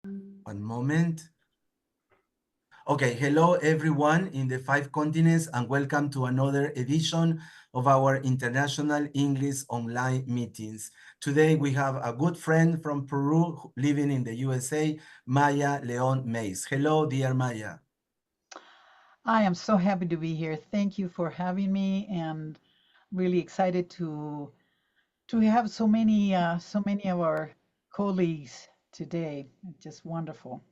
One moment. Okay, hello everyone in the 5 continents and welcome to another edition of our International English Online Meetings. Today we have a good friend from Peru living in the USA, Maya León-Meis. Hello, dear Maya. I am so happy to be here. Thank you for having me, and really excited to have so many of our colleagues today. Just wonderful.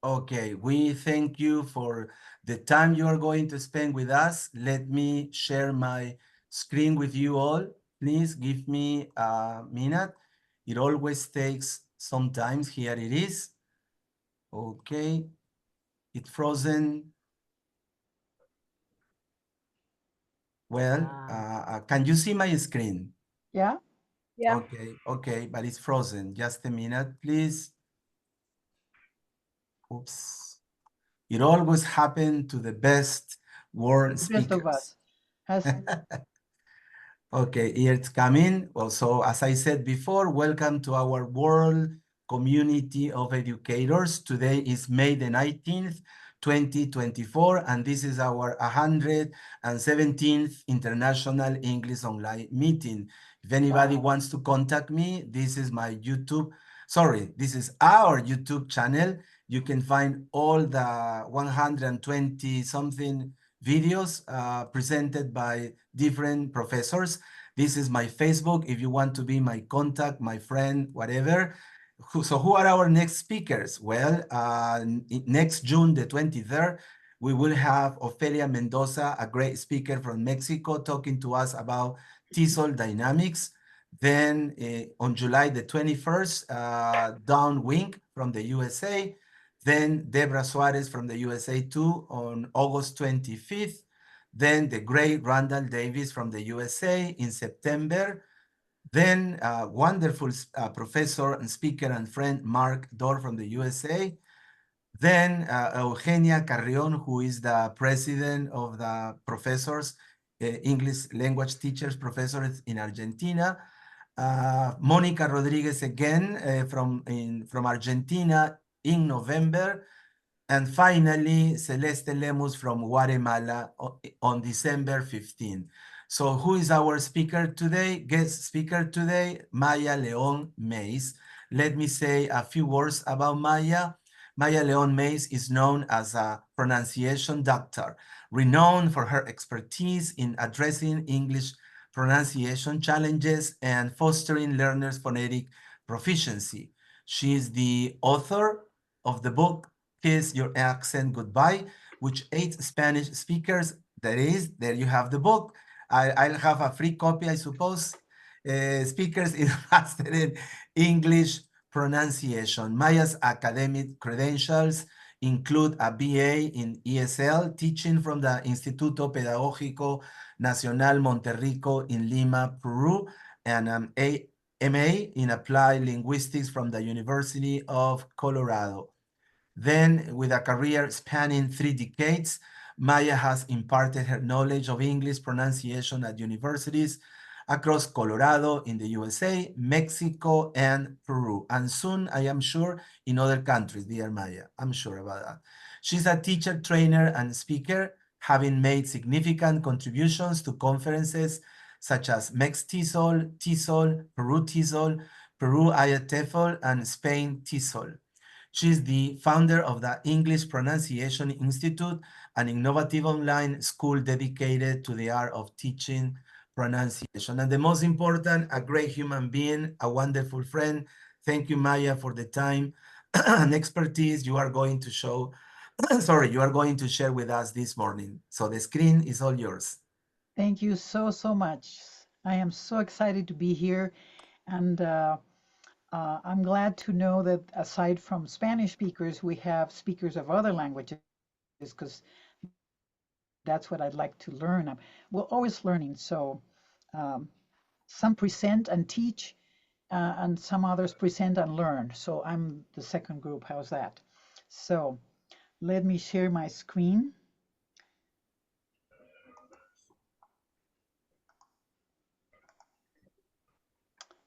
Okay, we thank you for the time you are going to spend with us. Let me share my screen with you all. Please give me a minute. It always takes some time. Here it is. Okay, it's frozen. Well, can you see my screen? Yeah. Yeah. Okay, but it's frozen. Just a minute, please. Oops. It always happened to the best world The best of speakers. us. Has Okay, here it's coming. Also, as I said before, welcome to our world community of educators. Today is May the 19th, 2024, and this is our 117th International English Online Meeting. If anybody wants to contact me, this is my YouTube, this is our YouTube channel. You can find all the 120 something videos presented by different professors. This is my Facebook. If you want to be my contact, my friend, whatever. So who are our next speakers? Well, next June the 23rd, we will have Ofelia Mendoza, a great speaker from Mexico, talking to us about TESOL dynamics. Then on July the 21st, Dawn Wink from the USA. Then Debra Suarez from the USA too on August 25th. Then the great Randall Davis from the USA in September. Then wonderful professor and speaker and friend Mark Dorr from the USA. Then Eugenia Carrion, who is the president of the professors, English language teachers, professors in Argentina. Monica Rodriguez again from Argentina in November. And finally, Celeste Lemus from Guatemala on December 15. So who is our speaker today? Guest speaker today, Maya León-Meis. Let me say a few words about Maya. Maya León-Meis is known as a pronunciation doctor, renowned for her expertise in addressing English pronunciation challenges and fostering learners' phonetic proficiency. She is the author of the book Kiss Your Accent Goodbye, which aids Spanish speakers. There you have the book. I'll have a free copy, I suppose. Speakers interested in English pronunciation. Maya's academic credentials include a BA in ESL Teaching from the Instituto Pedagógico Nacional Monterrico in Lima, Peru, and an MA in Applied Linguistics from the University of Colorado. Then, with a career spanning 3 decades, Maya has imparted her knowledge of English pronunciation at universities across Colorado in the USA, Mexico, and Peru. And soon, I am sure, in other countries, dear Maya. I'm sure about that. She's a teacher, trainer, and speaker, having made significant contributions to conferences such as MexTESOL, TESOL, PeruTESOL, Peru-IATFL, and SpainTESOL. She's the founder of the English Pronunciation Institute, an innovative online school dedicated to the art of teaching pronunciation. And the most important, a great human being, a wonderful friend. Thank you, Maya, for the time and expertise you are going to show, you are going to share with us this morning. So the screen is all yours. Thank you so much. I am so excited to be here, and I'm glad to know that aside from Spanish speakers, we have speakers of other languages, because that's what I'd like to learn. We're always learning. So some present and teach, and some others present and learn. So I'm the second group. How's that? So let me share my screen.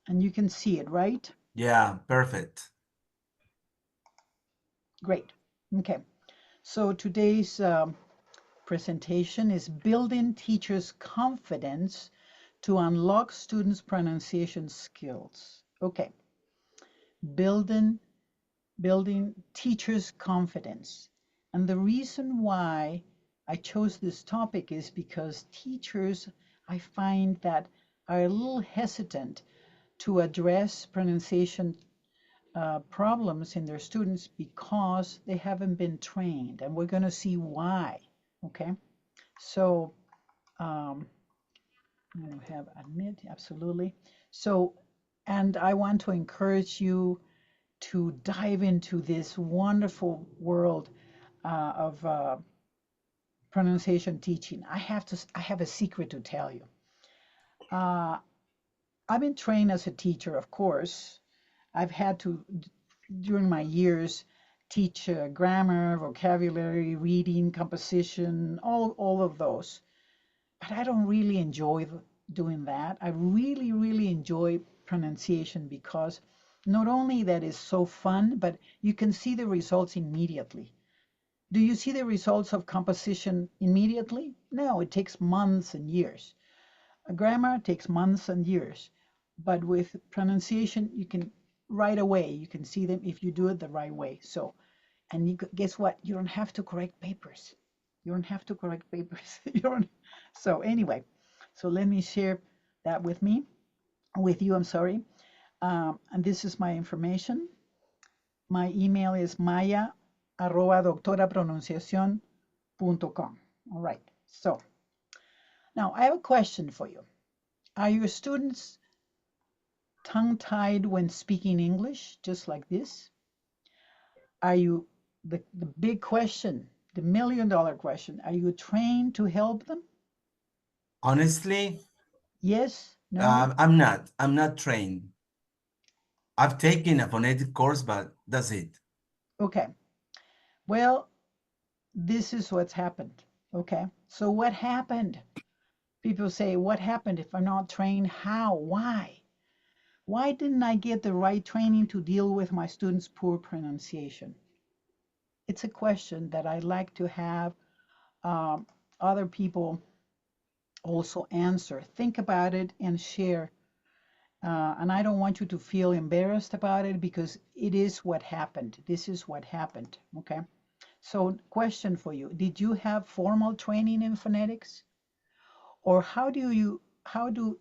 And you can see it, right? Yeah, perfect. Great. Okay. So today's presentation is building teachers' confidence to unlock students' pronunciation skills. Okay. Building teachers' confidence. And the reason why I chose this topic is because teachers, I find that are a little hesitant to address pronunciation problems in their students because they haven't been trained, and we're going to see why. Okay, so um, I don't have admit, absolutely. So, and I want to encourage you to dive into this wonderful world of pronunciation teaching. I have a secret to tell you. Uh, I've been trained as a teacher, of course. I've had to, during my years, teach grammar, vocabulary, reading, composition, all of those. But I don't really enjoy doing that. I really, really enjoy pronunciation because not only that is so fun, but you can see the results immediately. Do you see the results of composition immediately? No, it takes months and years. A grammar takes months and years. But with pronunciation, you can right away, you can see them if you do it the right way. So, and you guess what? You don't have to correct papers. You don't have to correct papers. You don't. So anyway, so let me share that with you. I'm sorry. And this is my information. My email is maya@doctorapronunciacion.com. All right. So now I have a question for you. Are your students tongue-tied when speaking English, just like this? Are you, the big question, the million-dollar question, are you trained to help them? Honestly, Yes? No? I'm not trained. I've taken a phonetic course, but that's it. Okay. Well, this is what's happened. Okay. So what happened? People say, what happened if I'm not trained? How? Why? Why didn't I get the right training to deal with my students' poor pronunciation? It's a question that I like to have um, other people also answer. Think about it and share. And I don't want you to feel embarrassed about it because it is what happened. This is what happened. Okay. So, question for you: did you have formal training in phonetics, or how do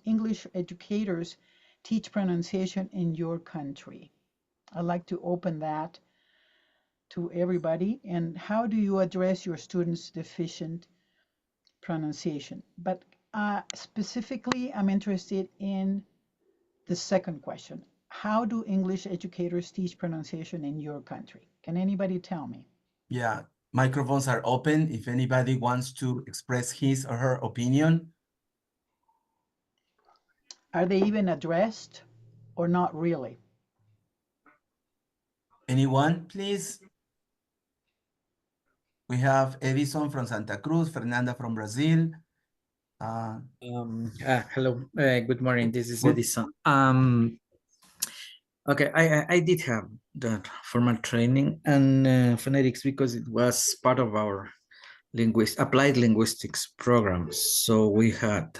English educators teach pronunciation in your country? I'd like to open that to everybody. And how do you address your students' deficient pronunciation? But specifically, I'm interested in the second question. How do English educators teach pronunciation in your country? Can anybody tell me? Yeah, microphones are open if anybody wants to express his or her opinion. Are they even addressed or not really? Anyone, please? We have Edison from Santa Cruz, Fernanda from Brazil. Hello, good morning. This is Good. Edison. Okay, I did have that formal training and phonetics because it was part of our applied linguistics program. So we had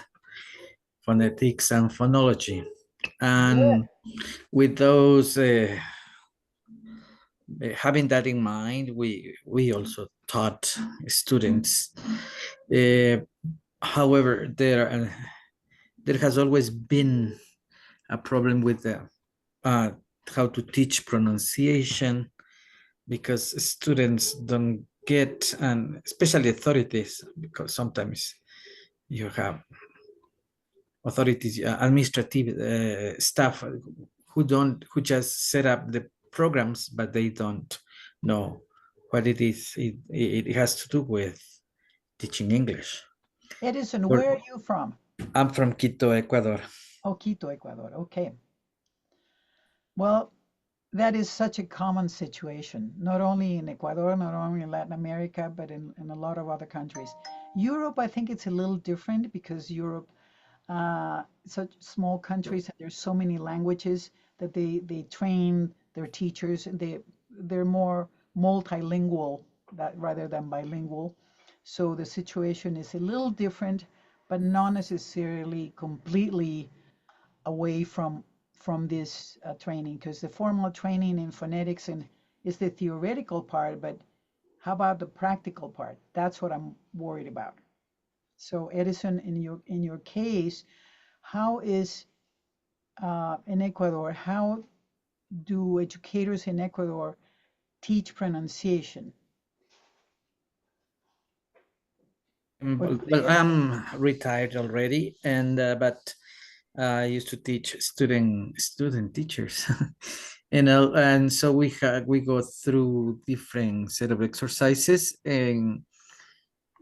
phonetics and phonology, Good. and with those having that in mind, we also taught students. However, there has always been a problem with the how to teach pronunciation because students don't get, and especially authorities, because sometimes you have authorities, administrative staff who just set up the programs, but they don't know what it is. It has to do with teaching English. Edison, where are you from? I'm from Quito, Ecuador. Oh, Quito, Ecuador. Okay. Well, that is such a common situation, not only in Ecuador, not only in Latin America, but in a lot of other countries. Europe, I think it's a little different because Europe, such small countries, and there's so many languages that they train their teachers. They're more multilingual rather than bilingual. So the situation is a little different, but not necessarily completely away from this training, because the formal training in phonetics and is the theoretical part, but how about the practical part? That's what I'm worried about. So Edison, in your case, how is in Ecuador, how do educators in Ecuador teach pronunciation? Well, I'm retired already, and but I used to teach student teachers, and so we go through different set of exercises, and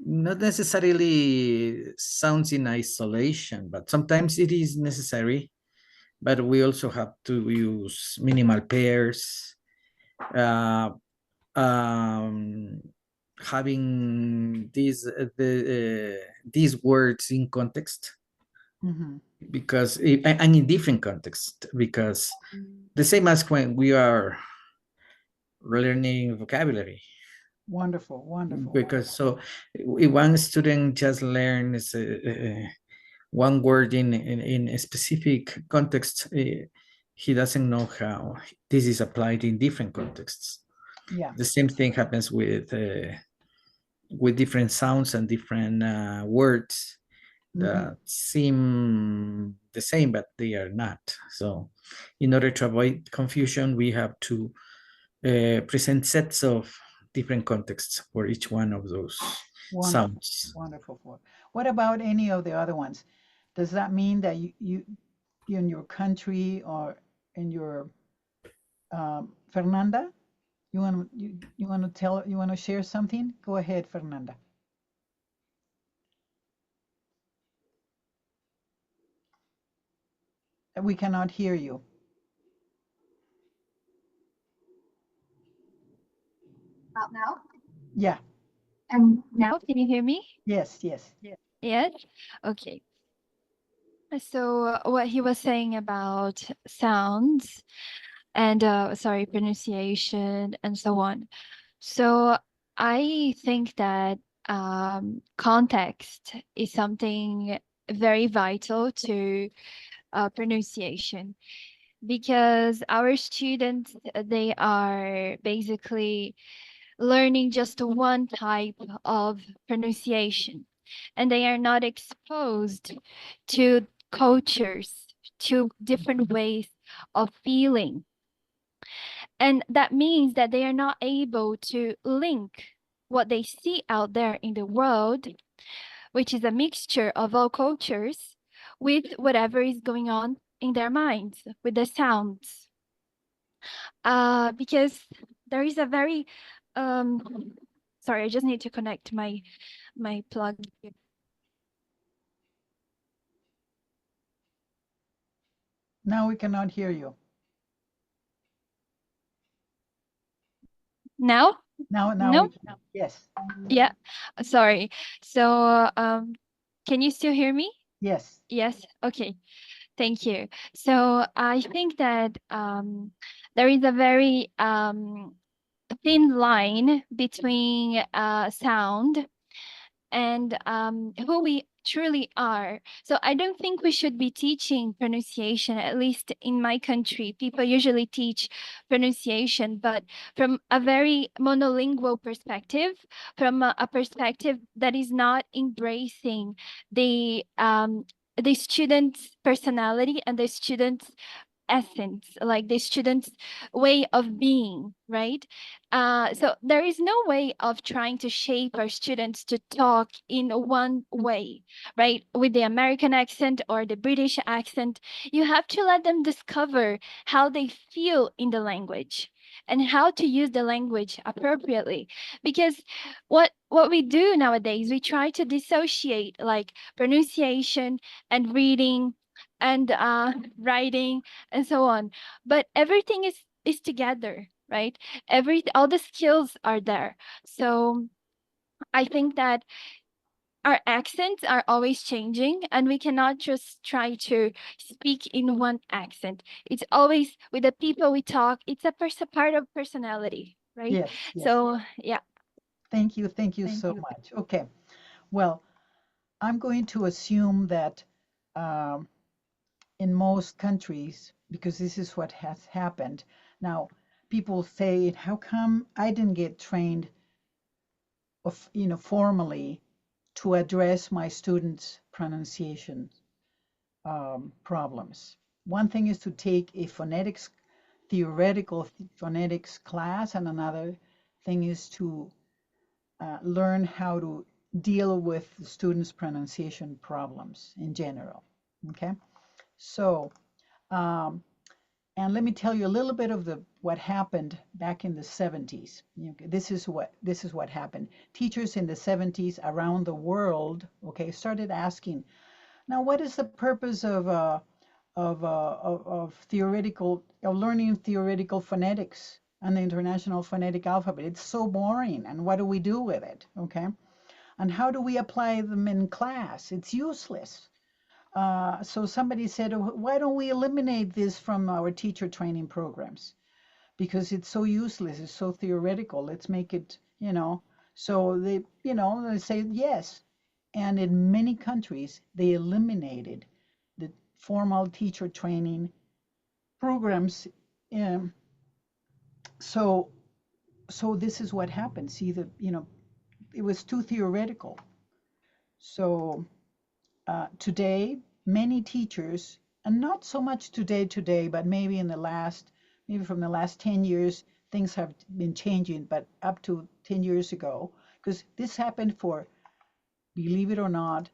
not necessarily sounds in isolation, but sometimes it is necessary. But we also have to use minimal pairs, having these words in context, because and in different context, because the same as when we are learning vocabulary. Wonderful, wonderful. Because so if one student just learns one word in a specific context, he doesn't know how this is applied in different contexts. Yeah. The same thing happens with different sounds and different words that seem the same, but they are not. So in order to avoid confusion, we have to present sets of different contexts for each one of those sounds. Wonderful. What about any of the other ones? Does that mean that you in your country or in your Fernanda, you want to share something? Go ahead, Fernanda. We cannot hear you. About now? Yeah. And now, can you hear me? Yes. Yes? Okay. So what he was saying about sounds and sorry, pronunciation and so on. So I think that context is something very vital to pronunciation, because our students, they are basically learning just one type of pronunciation, and they are not exposed to cultures, to different ways of feeling. And that means that they are not able to link what they see out there in the world, which is a mixture of all cultures, with whatever is going on in their minds, with the sounds. Because there is a very sorry, I just need to connect my plug here. Now we cannot hear you. Now? Now No? Yes. Yeah. Sorry. So can you still hear me? Yes. Yes. Okay. Thank you. So I think that there is a very thin line between sound and who we truly are. So I don't think we should be teaching pronunciation, at least in my country. People usually teach pronunciation, but from a very monolingual perspective, from a perspective that is not embracing the student's personality and the student's essence, like the student's way of being, right? So there is no way of trying to shape our students to talk in one way, right? With the American accent or the British accent, you have to let them discover how they feel in the language and how to use the language appropriately. Because what we do nowadays, we try to dissociate like pronunciation and reading and writing and so on, but everything is together, right? All the skills are there. So I think that our accents are always changing, and we cannot just try to speak in one accent. It's always with the people we talk, it's a part of personality, right? Yes, yes. So yeah. Thank you so much. Okay, well, I'm going to assume that um, in most countries, because this is what has happened. Now, people say, how come I didn't get trained of, formally to address my students' pronunciation problems? One thing is to take a theoretical phonetics class, and another thing is to learn how to deal with the students' pronunciation problems in general. Okay, so and let me tell you a little bit of what happened back in the 70s. This is what happened. Teachers in the 70s around the world, okay, started asking, now what is the purpose of learning theoretical phonetics and the International Phonetic Alphabet? It's so boring, and what do we do with it? Okay, and how do we apply them in class? It's useless. So somebody said, why don't we eliminate this from our teacher training programs? Because it's so useless, it's so theoretical. Let's make it, So they say yes. And in many countries, they eliminated the formal teacher training programs. So this is what happened. See, it was too theoretical. So today, many teachers, and not so much today, but maybe from the last 10 years, things have been changing, but up to 10 years ago, because this happened for, believe it or not,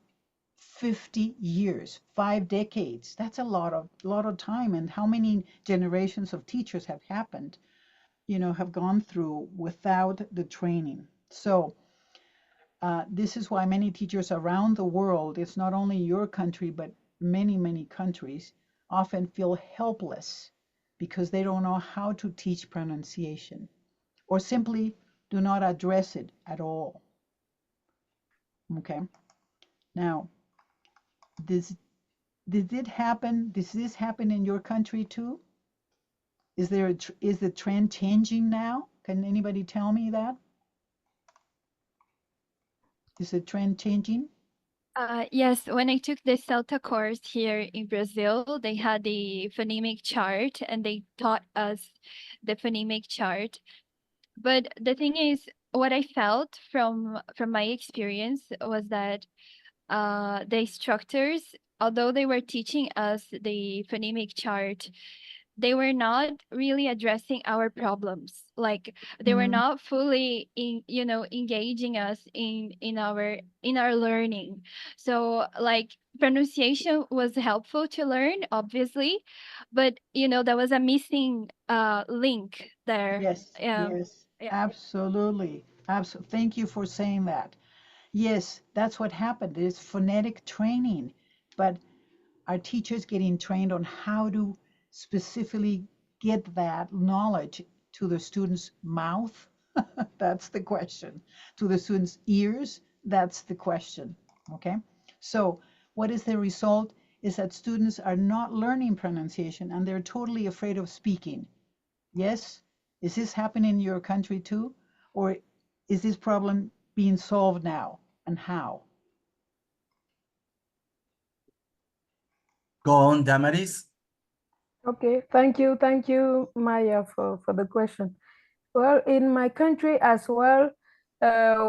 50 years, 5 decades. That's a lot of time. And how many generations of teachers have gone through without the training. So this is why many teachers around the world, it's not only your country, but many, many countries, often feel helpless because they don't know how to teach pronunciation, or simply do not address it at all. Okay. Now, did this happen in your country too? Is the trend changing now? Can anybody tell me that? Is the trend changing? Yes, when I took the CELTA course here in Brazil, they had the phonemic chart and they taught us the phonemic chart. But the thing is, what I felt from my experience was that the instructors, although they were teaching us the phonemic chart, they were not really addressing our problems. Like they were not fully engaging us in our learning. So like pronunciation was helpful to learn, obviously, but there was a missing link there. Yes, Yeah. absolutely. Absolutely. Thank you for saying that. Yes, that's what happened. It's phonetic training, but are teachers getting trained on how to specifically get that knowledge to the student's mouth? That's the question. To the student's ears? That's the question. Okay. So what is the result? Is that students are not learning pronunciation and they're totally afraid of speaking. Yes? Is this happening in your country too? Or is this problem being solved now? And how? Go on, Damaris. Okay, thank you, Maya, for the question. Well, in my country as well,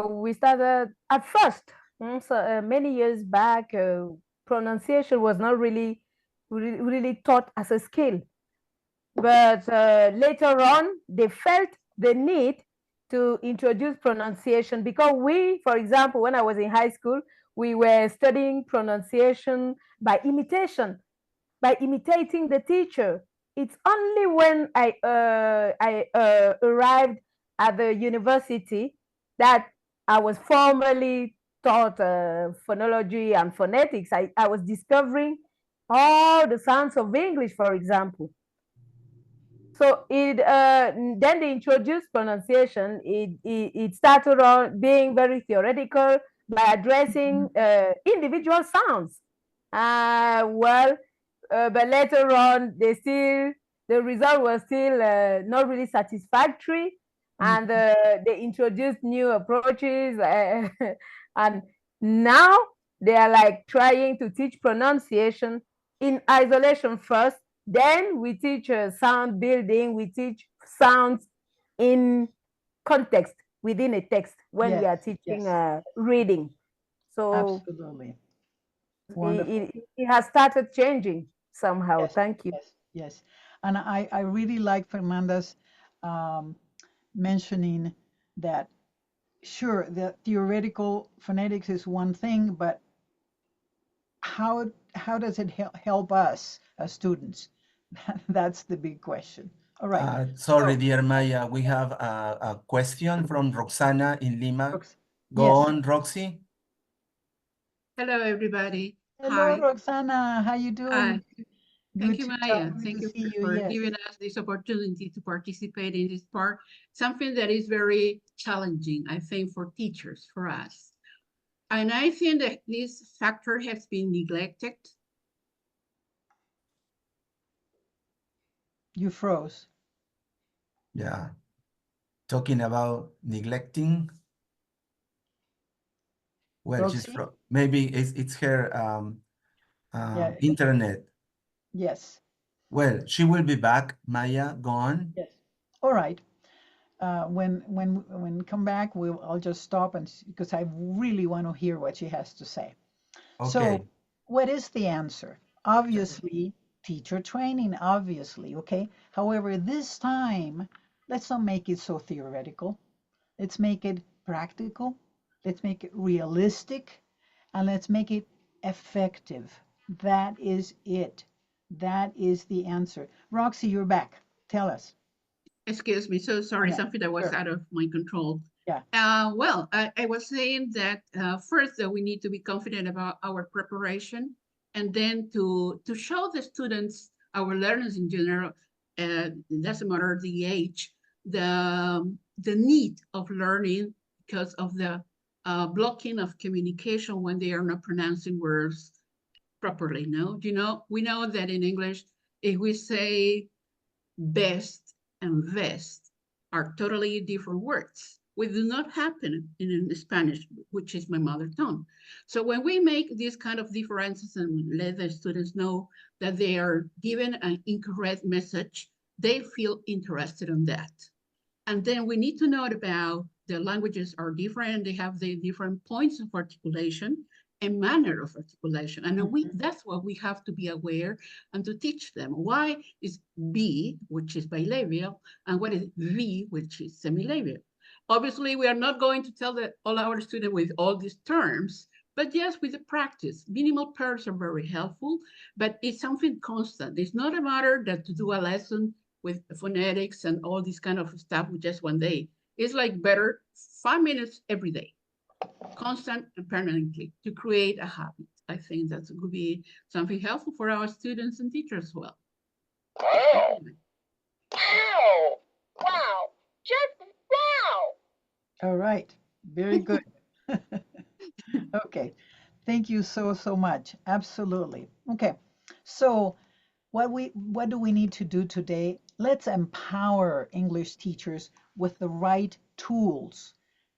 we started at first, many years back, pronunciation was not really taught as a skill. But later on, they felt the need to introduce pronunciation because for example, when I was in high school, we were studying pronunciation by imitation, by imitating the teacher. It's only when I arrived at the university that I was formally taught phonology and phonetics. I was discovering all the sounds of English, for example. So then they introduced pronunciation. It started on being very theoretical by addressing individual sounds. But later on, the result was still not really satisfactory. and they introduced new approaches, and now they are like trying to teach pronunciation in isolation first. Then we teach sound building, we teach sounds in context within a text when we Yes, are teaching yes, reading. So absolutely. it, Wonderful. it has started changing somehow. Yes, Thank you. yes, yes. And I really like Fernanda's um, mentioning that, sure, the theoretical phonetics is one thing, but how does it help us as students? That's the big question. All right. Sorry, So, dear Maya, we have a question from Roxana in Lima. Rox- Go yes. on, Roxy. Hello, everybody. Hello, Hi. Roxana. How you Hi. doing? Thank Good you, to Maya. good Thank to you see you. for Yes. giving us this opportunity to participate in this part, something that is very challenging, I think, for teachers, for us. And I think that this factor has been neglected. You froze. Yeah. Talking about neglecting. Well, Roxy? maybe it's her Yeah. internet. Yes. Well, she will be back. Maya, go on. Yes. All right. When come back, I'll just stop and because I really want to hear what she has to say. So, Okay. what is the answer? Obviously, teacher training, obviously, okay? However, this time, let's not make it so theoretical. Let's make it practical. Let's make it realistic. And let's make it effective. That is it. That is the answer. Roxy, you're back. Tell us. Excuse me, so sorry, Yeah, something that was sure. out of my control. Yeah. Well, I was saying that first that we need to be confident about our preparation, and then to show the students, our learners in general, it doesn't matter the age, the need of learning because of the blocking of communication when they are not pronouncing words properly. No, we know that in English, if we say best and vest are totally different words. We do not happen in Spanish, which is my mother tongue. So when we make these kind of differences and let the students know that they are given an incorrect message, they feel interested in that. And then we need to know about the languages are different. They have the different points of articulation and manner of articulation. And that's what we have to be aware and to teach them. Why is B, which is bilabial, and what is V, which is semilabial? Obviously, we are not going to tell all our students with all these terms, but yes, with the practice. Minimal pairs are very helpful, but it's something constant. It's not a matter that to do a lesson with phonetics and all this kind of stuff with just one day. It's like better 5 minutes every day, constant and permanently, to create a habit. I think that would be something helpful for our students and teachers as well. Wow! Wow! Wow! Just wow! All right. Very good. Okay. Thank you so much. Absolutely. Okay. So what do we need to do today? Let's empower English teachers with the right tools.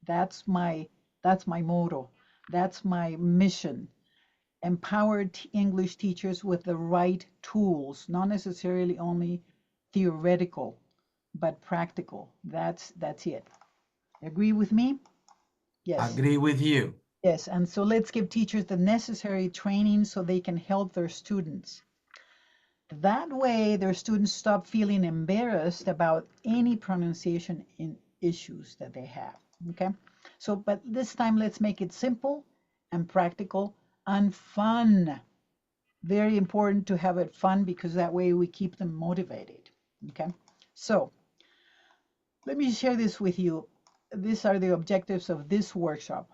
That's my motto. That's my mission. Empower English teachers with the right tools, not necessarily only theoretical, but practical. That's it. Agree with me? Yes. Agree with you. Yes, and so let's give teachers the necessary training so they can help their students. That way, their students stop feeling embarrassed about any pronunciation issues that they have. Okay, so but this time let's make it simple and practical and fun. Very important to have it fun because that way we keep them motivated. Okay, so let me share this with you. These are the objectives of this workshop.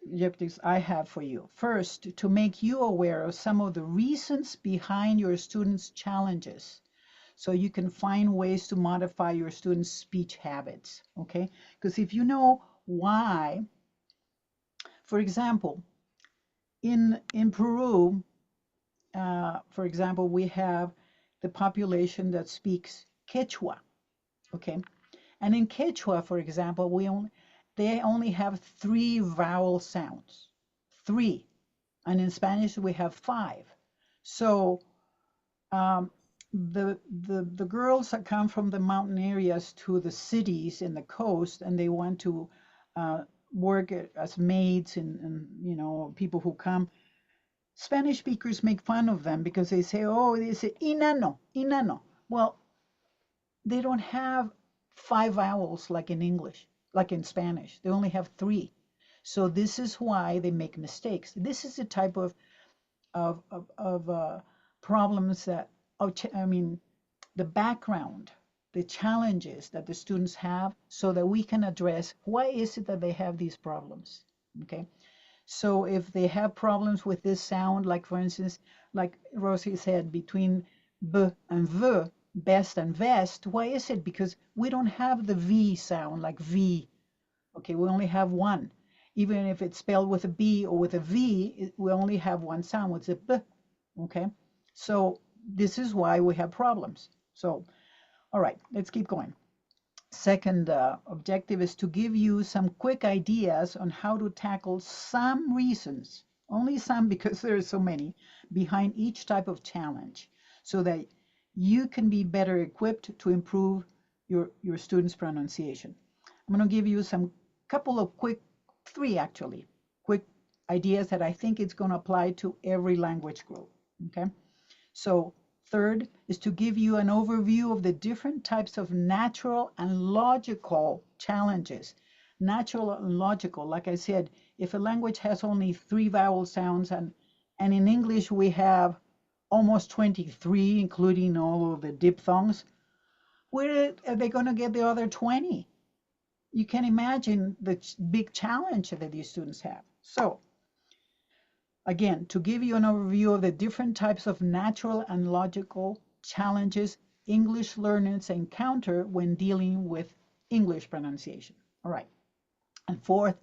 Objectives I have for you. First, to make you aware of some of the reasons behind your students' challenges so you can find ways to modify your students' speech habits, okay? Because if you know why, for example, in Peru, for example, we have the population that speaks Quechua, okay? And in Quechua, for example, they only have 3 vowel sounds, 3. And in Spanish, we have 5. So the girls that come from the mountain areas to the cities in the coast, and they want to work as maids and you know, people who come, Spanish speakers make fun of them because they say, oh, they say inano, inano. Well, they don't have 5 vowels like in English, like in Spanish. They only have 3. So this is why they make mistakes. This is the type of problems that, I mean, the background, the challenges that the students have, so that we can address why is it that they have these problems, okay? So if they have problems with this sound, like for instance, like Rosie said, between b and v, best and vest, why is it? Because we don't have the V sound, like V, okay? We only have one. Even if it's spelled with a B or with a V, we only have one sound, it's a b, okay? So this is why we have problems. So, all right, let's keep going. Second objective is to give you some quick ideas on how to tackle some reasons, only some because there are so many, behind each type of challenge, so that you can be better equipped to improve your students' pronunciation. I'm going to give you some couple of quick, 3 actually, quick ideas that I think it's going to apply to every language group, okay? So third is to give you an overview of the different types of natural and logical challenges. Natural and logical, like I said, if a language has only 3 vowel sounds and in English we have almost 23, including all of the diphthongs, where are they going to get the other 20? You can imagine the big challenge that these students have. So again, to give you an overview of the different types of natural and logical challenges English learners encounter when dealing with English pronunciation. All right. And fourth,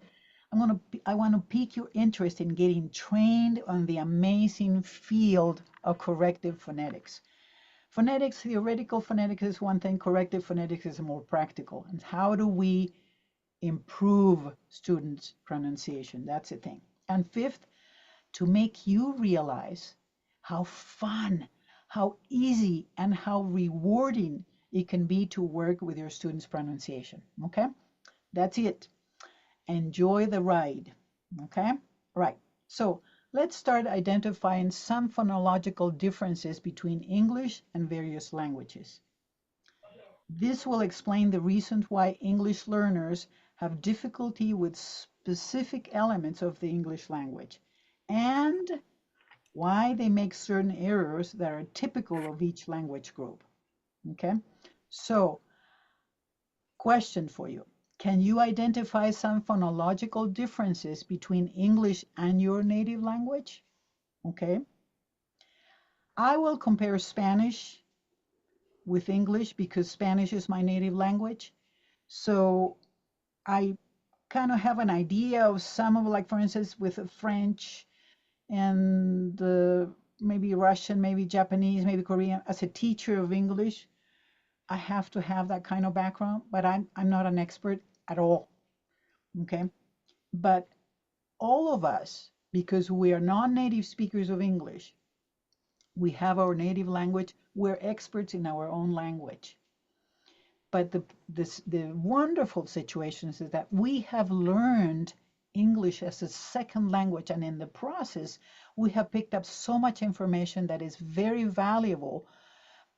I want to pique your interest in getting trained on the amazing field of corrective phonetics. Phonetics, theoretical phonetics is one thing, corrective phonetics is more practical. And how do we improve students' pronunciation? That's the thing. And fifth, to make you realize how fun, how easy, and how rewarding it can be to work with your students' pronunciation, okay? That's it. Enjoy the ride, okay? Right, so let's start identifying some phonological differences between English and various languages. This will explain the reasons why English learners have difficulty with specific elements of the English language, and why they make certain errors that are typical of each language group, okay? So, question for you. Can you identify some phonological differences between English and your native language? Okay. I will compare Spanish with English because Spanish is my native language. So I kind of have an idea of some of, like, for instance, with French and maybe Russian, maybe Japanese, maybe Korean. As a teacher of English, I have to have that kind of background, but I'm not an expert at all, okay? But all of us, because we are non-native speakers of English, we have our native language, we're experts in our own language. But the wonderful situation is that we have learned English as a second language, and in the process, we have picked up so much information that is very valuable,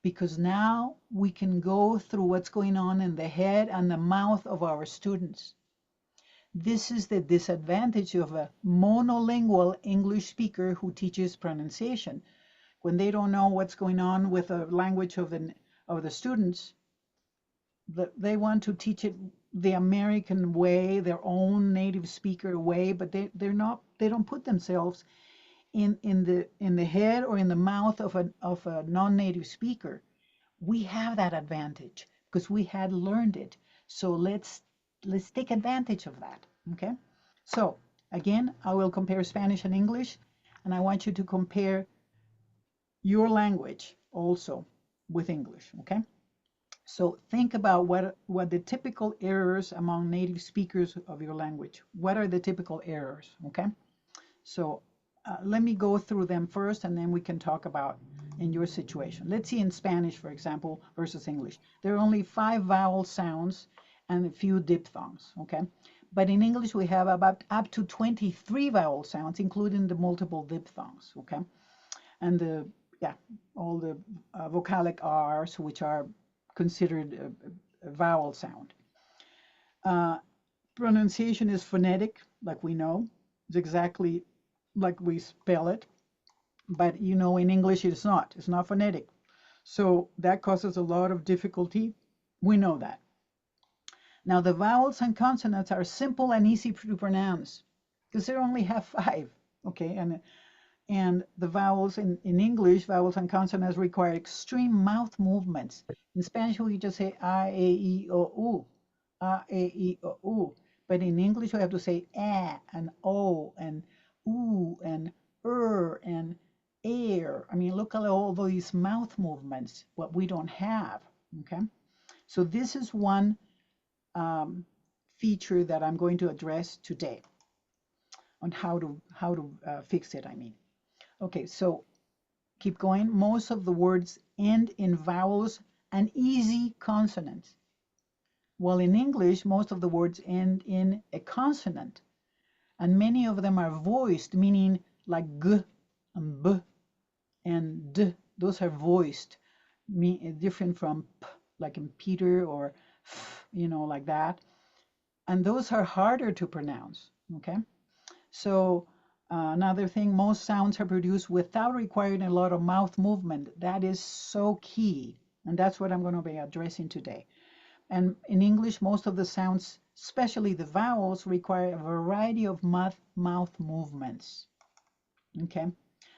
because now we can go through what's going on in the head and the mouth of our students. This is the disadvantage of a monolingual English speaker who teaches pronunciation. When they don't know what's going on with the language of the students, they want to teach it the American way, their own native speaker way, but they don't put themselves in the head or in the mouth of a non-native speaker. We have that advantage because we had learned it. So let's take advantage of that. Okay. So again, I will compare Spanish and English, and I want you to compare your language also with English. Okay. So think about what the typical errors among native speakers of your language. What are the typical errors? Okay. So let me go through them first, and then we can talk about in your situation. Let's see in Spanish, for example, versus English. There are only 5 vowel sounds and a few diphthongs, okay? But in English, we have about up to 23 vowel sounds, including the multiple diphthongs, okay? And all the vocalic R's, which are considered a vowel sound. Pronunciation is phonetic, like we know. It's exactly like we spell it. But in English, it's not. It's not phonetic. So that causes a lot of difficulty. We know that. Now, the vowels and consonants are simple and easy to pronounce because they only have 5, okay? And the vowels in English, vowels and consonants require extreme mouth movements. In Spanish, we just say a, e, I, o, u, a, e, I, o, u. But in English, we have to say a and o and oo and and air. I mean, look at all these mouth movements, what we don't have, okay? So this is one feature that I'm going to address today on how to fix it, I mean. Okay, so keep going. Most of the words end in vowels and easy consonants. While in English, most of the words end in a consonant, and many of them are voiced, meaning like g and b and d. Those are voiced, different from p, like in Peter, or f, like that. And those are harder to pronounce, okay? So another thing, most sounds are produced without requiring a lot of mouth movement. That is so key, and that's what I'm going to be addressing today. And in English, most of the sounds, especially the vowels, require a variety of mouth movements. Okay.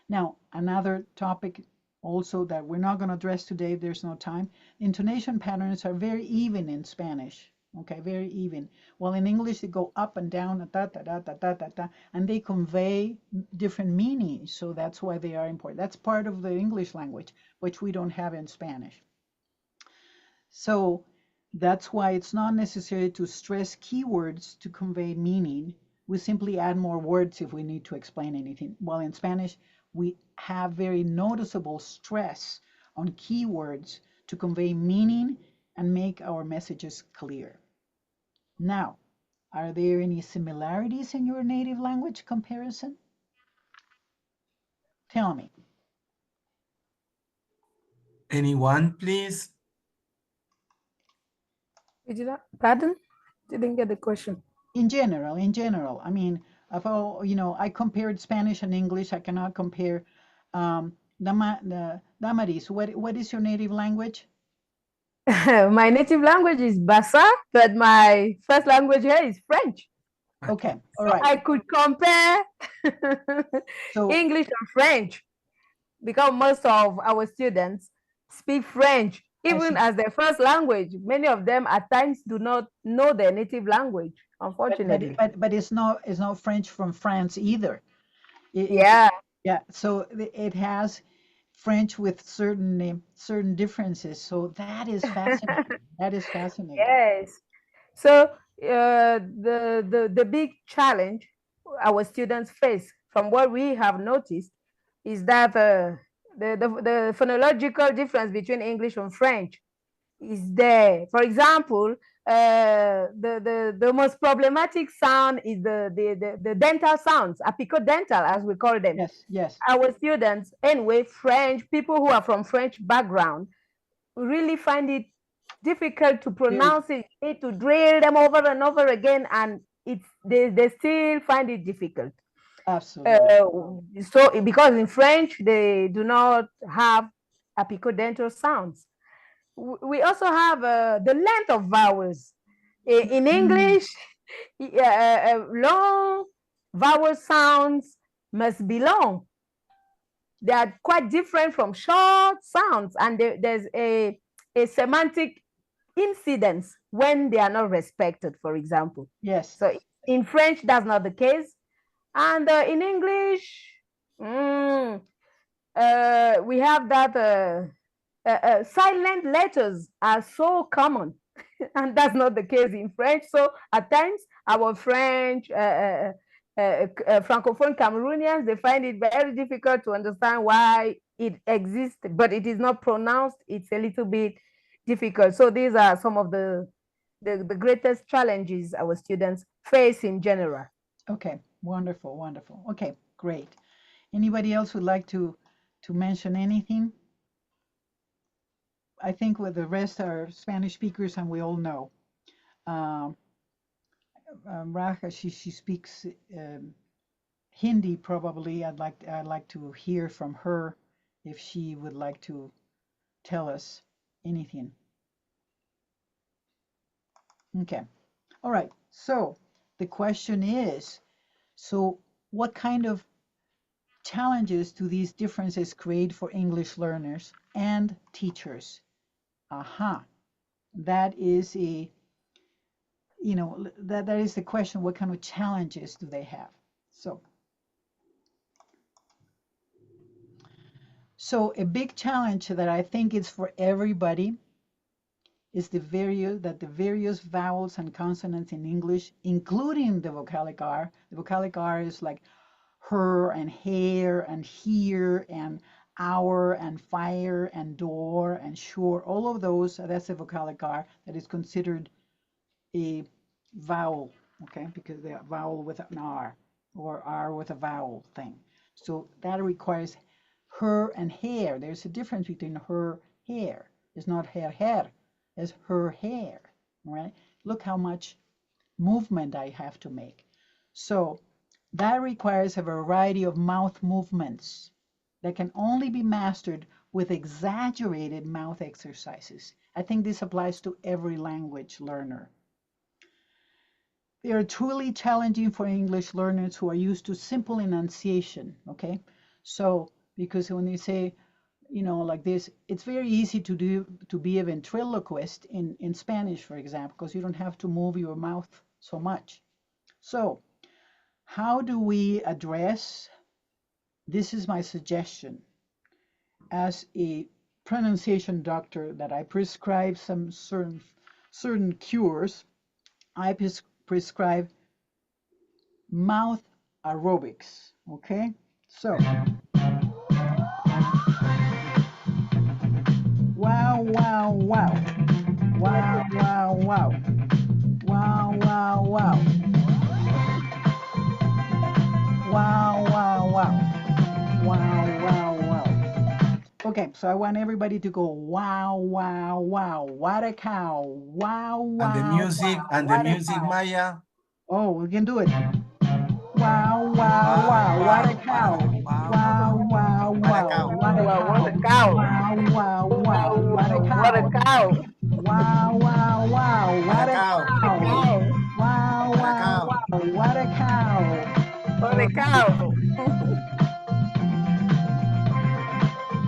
Now, another topic also that we're not going to address today, if there's no time. Intonation patterns are very even in Spanish. Okay, very even. Well, in English, they go up and down, da, da, da, da, da, da, da, and they convey different meanings. So that's why they are important. That's part of the English language, which we don't have in Spanish. So that's why it's not necessary to stress keywords to convey meaning. We simply add more words if we need to explain anything. While in Spanish, we have very noticeable stress on keywords to convey meaning and make our messages clear. Now, are there any similarities in your native language comparison? Tell me. Anyone, please? Pardon? Didn't get the question. In general, I mean, I compared Spanish and English. I cannot compare. Damaris, what is your native language? My native language is Bassa, but my first language here is French. Okay, all right. I could compare English and French because most of our students speak French, even as their first language. Many of them at times do not know their native language, unfortunately. But it's not French from France either. Yeah. So it has French with certain differences. So that is fascinating. That is fascinating. Yes. So the big challenge our students face, from what we have noticed, is that the phonological difference between English and French is there. For example, the most problematic sound is the dental sounds, apicodental, as we call them. Yes. Our students, anyway, people who are from French background, really find it difficult to pronounce it. You need to drill them over and over again, and they still find it difficult. Absolutely. So because in French they do not have apicodental sounds. We also have the length of vowels. In English, long vowel sounds must be long. They are quite different from short sounds, and there's a semantic incidence when they are not respected, for example. Yes. So in French, that's not the case. And in English, we have that silent letters are so common, and that's not the case in French. So at times, our French Francophone Cameroonians, they find it very difficult to understand why it exists, but it is not pronounced. It's a little bit difficult. So these are some of the greatest challenges our students face in general. Okay, wonderful, wonderful. Okay, great. Anybody else would like to mention anything? I think with the rest are Spanish speakers, and we all know. Raja, she speaks Hindi probably. I'd like to hear from her if she would like to tell us anything. Okay. All right. So the question is, so what kind of challenges do these differences create for English learners and teachers? Aha. That is a, you know, that is the question. What kind of challenges do they have? So a big challenge that I think is for everybody is the various vowels and consonants in English, including the vocalic R. The vocalic R is like her and hair and here and our and fire and door and sure. All of those, that's a vocalic R that is considered a vowel, okay, because they're vowel with an R or R with a vowel thing. So that requires her and hair. There's a difference between her hair. It's not her hair, it's her hair, right? Look how much movement I have to make. So that requires a variety of mouth movements that can only be mastered with exaggerated mouth exercises. I think this applies to every language learner. They are truly challenging for English learners who are used to simple enunciation, okay? So, because when you say, you know, like this, it's very easy to be a ventriloquist in Spanish, for example, because you don't have to move your mouth so much. So, how do we address, this is my suggestion, as a pronunciation doctor that I prescribe some certain cures, I prescribe mouth aerobics, okay? So, wow, wow, wow. Wow, wow, wow. Wow, wow, wow. Wow, wow, wow. Wow, wow, wow. Okay, so I want everybody to go wow, wow, wow. What a cow. Wow, wow. And the music, wow. and the music, Maya. Oh, we can do it. Wow, wow, wow. What a cow. Wow, wow, wow. What a cow. Wow, wow, wow. What a cow. What a cow. Wow, wow, wow. What a cow. Wow, wow, wow. What a cow. What a cow.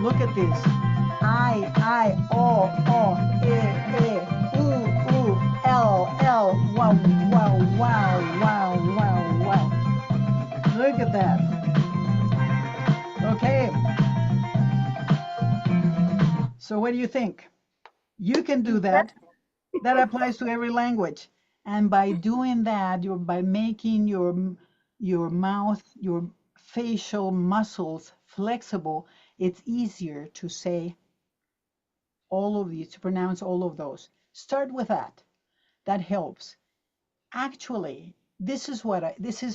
Look at this. I, O, E, U, L. Wow, wow, wow, wow, wow, wow. Look at that. Okay. So what do you think? You can do that. That applies to every language. And by doing that, by making your mouth, your facial muscles flexible, it's easier to say all of these, to pronounce all of those. Start with that. That helps. Actually, this is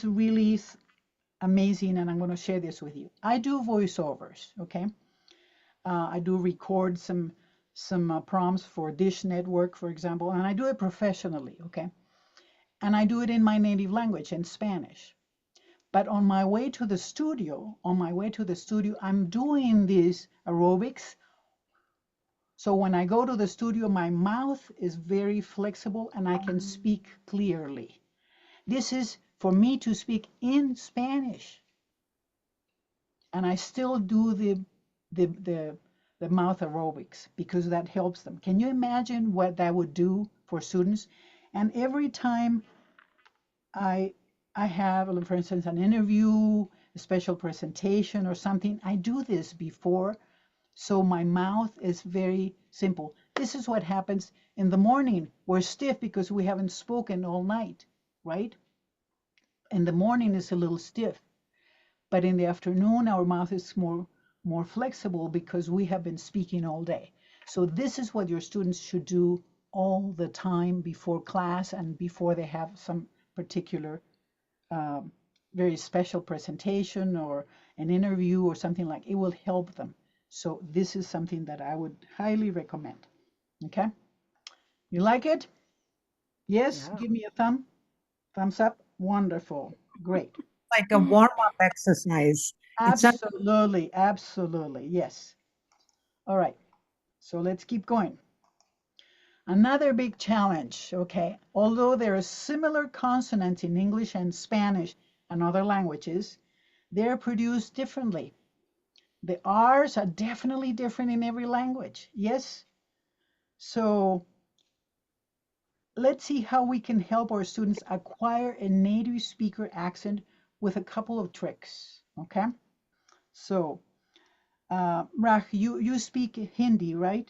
really amazing, and I'm going to share this with you. I do voiceovers, okay? I do record some prompts for Dish Network, for example, and I do it professionally, okay? And I do it in my native language, in Spanish. But on my way to the studio, I'm doing these aerobics. So when I go to the studio, my mouth is very flexible and I can speak clearly. This is for me to speak in Spanish. And I still do the mouth aerobics because that helps them. Can you imagine what that would do for students? And every time I have, for instance, an interview, a special presentation or something, I do this before So my mouth is very simple. This is what happens in the morning. We're stiff because we haven't spoken all night, right? In the morning is a little stiff, but in the afternoon our mouth is more flexible because we have been speaking all day. So this is what your students should do all the time before class and before they have some particular very special presentation or an interview or something like it will help them. So this is something that I would highly recommend. Okay, you like it? Yes, Yeah. give me a thumbs up. Wonderful, great. Like a warm-up exercise. It's a Absolutely, absolutely, yes. All right, so let's keep going. Another big challenge, okay, although there are similar consonants in English and Spanish and other languages, they're produced differently. The R's are definitely different in every language, yes? So let's see how we can help our students acquire a native speaker accent with a couple of tricks, okay? So, Raj, you speak Hindi, right?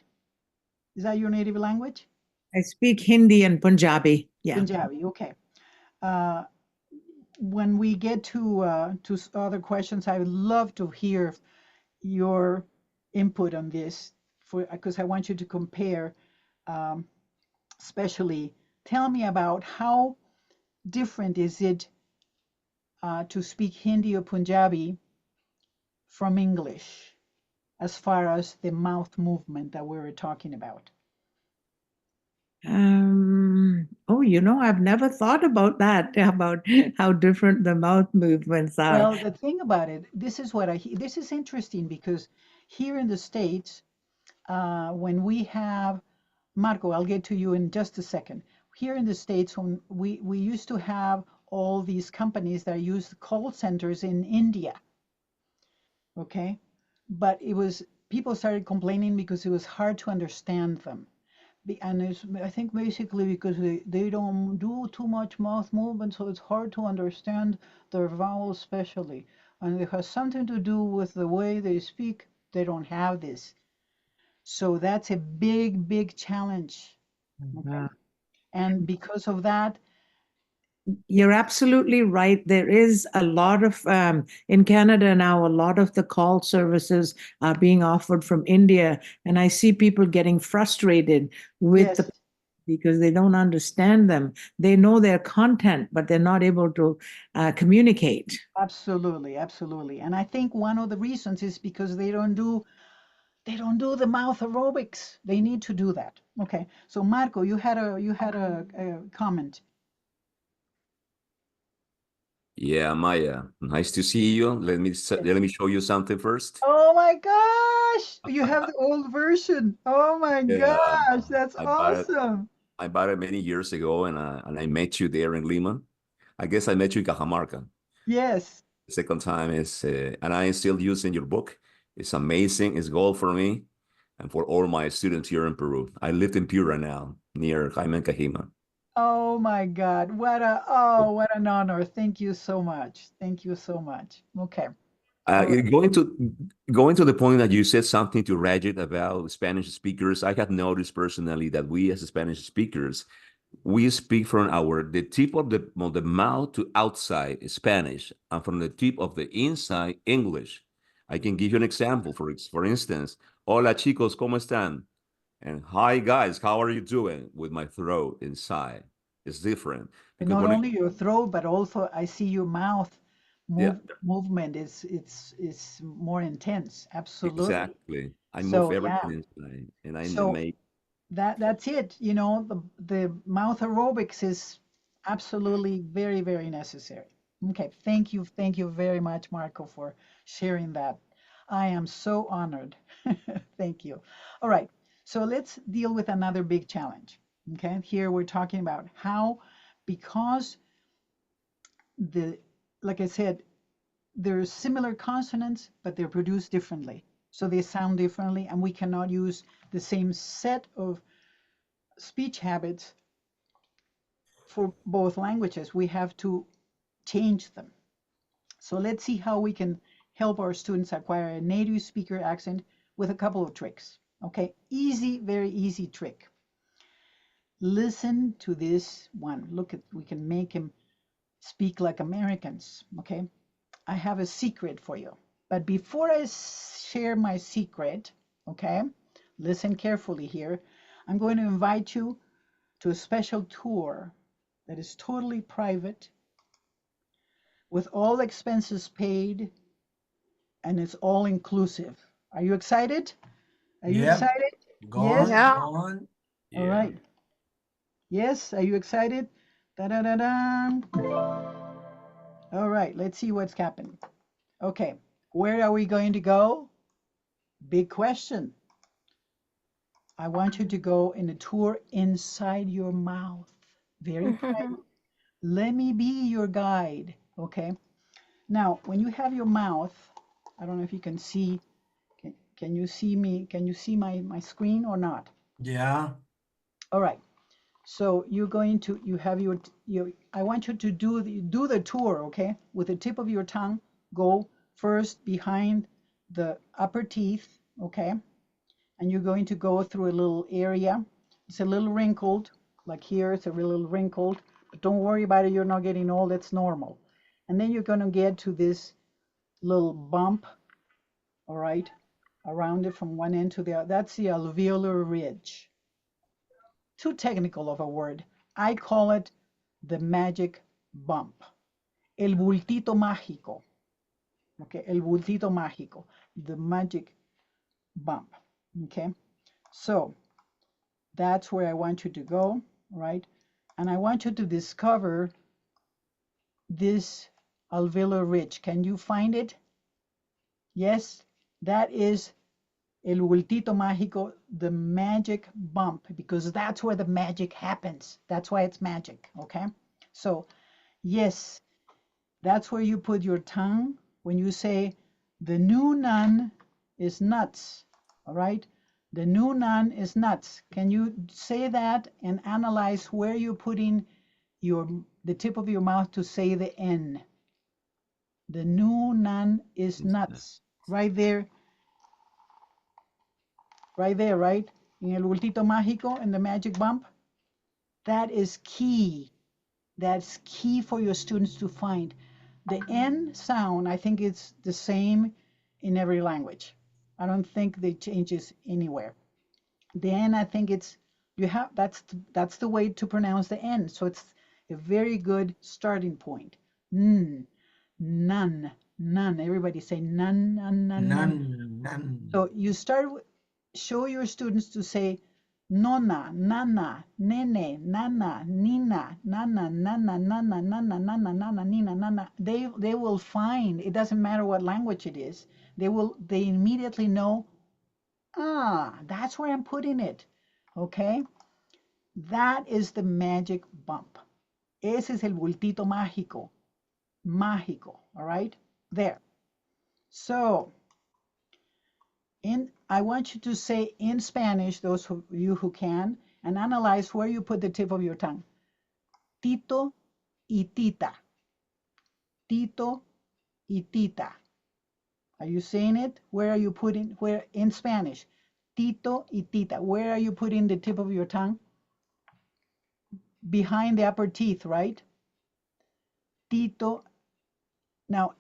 Is that your native language? I speak Hindi and Punjabi. Yeah. Punjabi, okay. When we get to other questions, I would love to hear your input on this, because I want you to compare, especially tell me about how different is it to speak Hindi or Punjabi from English as far as the mouth movement that we were talking about. Oh, I've never thought about that, about how different the mouth movements are. Well, the thing about it, this is interesting because here in the States, when we have, Marco, I'll get to you in just a second. Here in the States, when we used to have all these companies that used call centers in India, okay? But people started complaining because it was hard to understand them. And I think basically because they don't do too much mouth movement, so it's hard to understand their vowels especially. And it has something to do with the way they speak. They don't have this. So that's a big, big challenge. Okay? And because of that, You're absolutely right. There is a lot of, in Canada now, a lot of the call services are being offered from India. And I see people getting frustrated with yes, because they don't understand them. They know their content, but they're not able to communicate. absolutely, absolutely. And I think one of the reasons is because they don't do the mouth aerobics. They need to do that. Okay. So Marco, you had a comment. Yeah, Maya, nice to see you. Let me show you something first. Oh my gosh, you have the old version. Oh my Yeah, gosh, that's I bought it. awesome. I bought it many years ago, and I met you there in Lima. I guess I met you in Cajamarca. Yes. The second time is, and I am still using your book. It's amazing. It's gold for me and for all my students here in Peru. I live in Piura now, near Jaime Cajima. Oh my God. What an honor. Thank you so much. Thank you so much. Okay. All right. Going to the point that you said something to Regit about Spanish speakers, I have noticed personally that we as Spanish speakers, we speak from the tip of the mouth to outside Spanish, and from the tip of the inside English. I can give you an example. For instance, hola chicos, ¿cómo están? And hi guys, how are you doing? With my throat inside. It's different And because not when only your throat, but also I see your mouth yeah, movement is more intense. Absolutely. exactly. I move So yeah. everything inside, and I So make that's it. The mouth aerobics is absolutely very, very necessary. Okay, thank you very much, Marco, for sharing that. I am so honored. Thank you. All right, so let's deal with another big challenge. Okay, here we're talking about how, because like I said, there's similar consonants, but they're produced differently. So they sound differently, and we cannot use the same set of speech habits for both languages. We have to change them. So let's see how we can help our students acquire a native speaker accent with a couple of tricks. Okay, easy, very easy trick. Listen to this one. Look at, we can make him speak like Americans. Okay, I have a secret for you. But before I share my secret, okay, listen carefully here. I'm going to invite you to a special tour that is totally private, with all expenses paid, and it's all inclusive. Are you excited? Are you Yep. excited? Go Yes? on, Yeah. go on. All right. Yes, are you excited? Da-da-da-da. All right, let's see what's happening. Okay, where are we going to go? Big question. I want you to go in a tour inside your mouth. Very private. Let me be your guide, okay? Now, when you have your mouth, I don't know if you can see, can you see me? Can you see my screen or not? Yeah. All right. So you're going to, you have your, I want you to do the tour, okay? With the tip of your tongue, go first behind the upper teeth, okay? And you're going to go through a little area. It's a little wrinkled, like here, it's a little wrinkled, but don't worry about it, you're not getting old, that's normal. And then you're going to get to this little bump, all right, around it from one end to the other. That's the alveolar ridge. Too technical of a word. I call it the magic bump. El bultito mágico. Okay, el bultito mágico, the magic bump. Okay, so that's where I want you to go, right? And I want you to discover this alveolar ridge. Can you find it? Yes, that is el bultito mágico, the magic bump, because that's where the magic happens. That's why it's magic, okay? So, yes, that's where you put your tongue when you say, the new nun is nuts, all right? The new nun is nuts. Can you say that and analyze where you're putting the tip of your mouth to say the N? The new nun is nuts. Right there, right? In el bultito mágico, in the magic bump. That is key. That's key for your students to find. The N sound, I think it's the same in every language. I don't think they changes anywhere. The N, I think it's, that's the way to pronounce the N. So it's a very good starting point. None, none. Everybody say none, none, none, none. None. So you start, show your students to say nona, nana, nene, nana, nina, nana, nana, nana, nana, nana, nana, nina, nana. They will find, it doesn't matter what language it is, they immediately know, that's where I'm putting it. Okay? That is the magic bump. Ese es el bultito mágico. Mágico. All right? There. So, I want you to say in Spanish, those of you who can, and analyze where you put the tip of your tongue. Tito y tita. Tito y tita. Are you saying it? Where are you putting, where in Spanish? Tito y tita. Where are you putting the tip of your tongue? Behind the upper teeth, right? Tito. Now,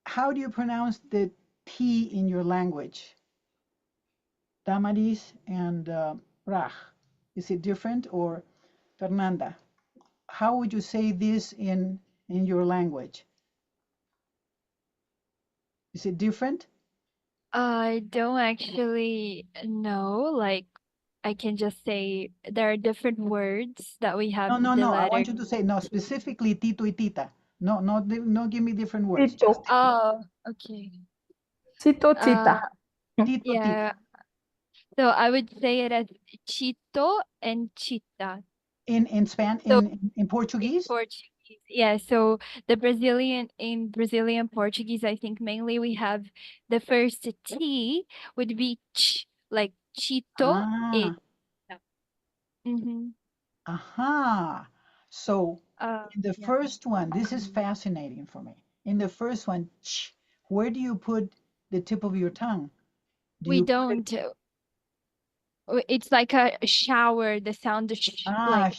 how do you pronounce the T in your language? Damaris and Raj. Is it different? Or Fernanda, how would you say this in your language? Is it different? I don't actually know. Like, I can just say there are different words that we have No. the I letter. want you to say, no, specifically tito y tita. No, give me different words. Tito. Just Oh, okay. Tito, Uh, tita. tito, yeah. tita. So I would say it as chito and chita. In So in Portuguese? Portuguese. Yeah, so in Brazilian Portuguese, I think mainly we have the first T would be ch, like chito e. Ah, Mm-hmm. aha. So in the Yeah. first one, this is fascinating for me. In the first one, ch, where do you put the tip of your tongue? Do We you put it- don't. It's like a shower. The sound like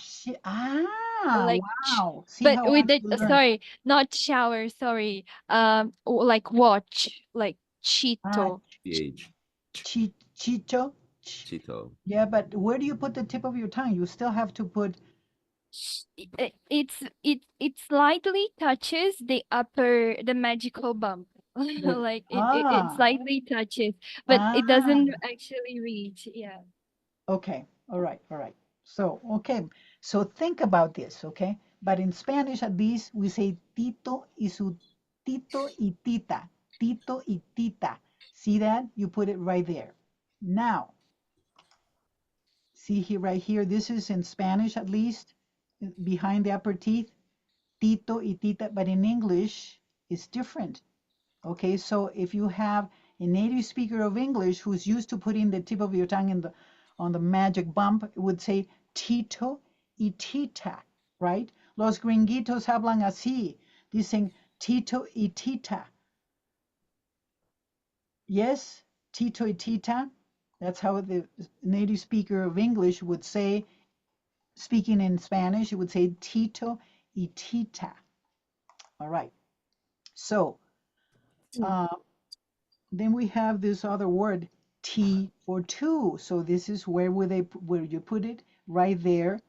like wow. See but how with the you learn. sorry, not shower. Sorry. Like watch, like Ah, Chito. PH. Chicho. Chito. Yeah, but where do you put the tip of your tongue? You still have to put. It slightly touches the magical bump. Like it slightly touches, but it doesn't actually reach. Yeah. Okay. All right. All right. So, okay. So think about this, okay? But in Spanish, at least, we say tito y su tito y tita. Tito y tita. See that? You put it right there. Now, see here, right here. This is in Spanish, at least, behind the upper teeth. Tito y tita. But in English, it's different. Okay, so if you have a native speaker of English who's used to putting the tip of your tongue in on the magic bump, it would say Tito y tita, right? Los gringuitos hablan así, dicen Tito y tita. Yes, Tito y tita. That's how the native speaker of English would say, speaking in Spanish, it would say Tito y tita. All right. So, then we have this other word, T for two. So this is where you put it right there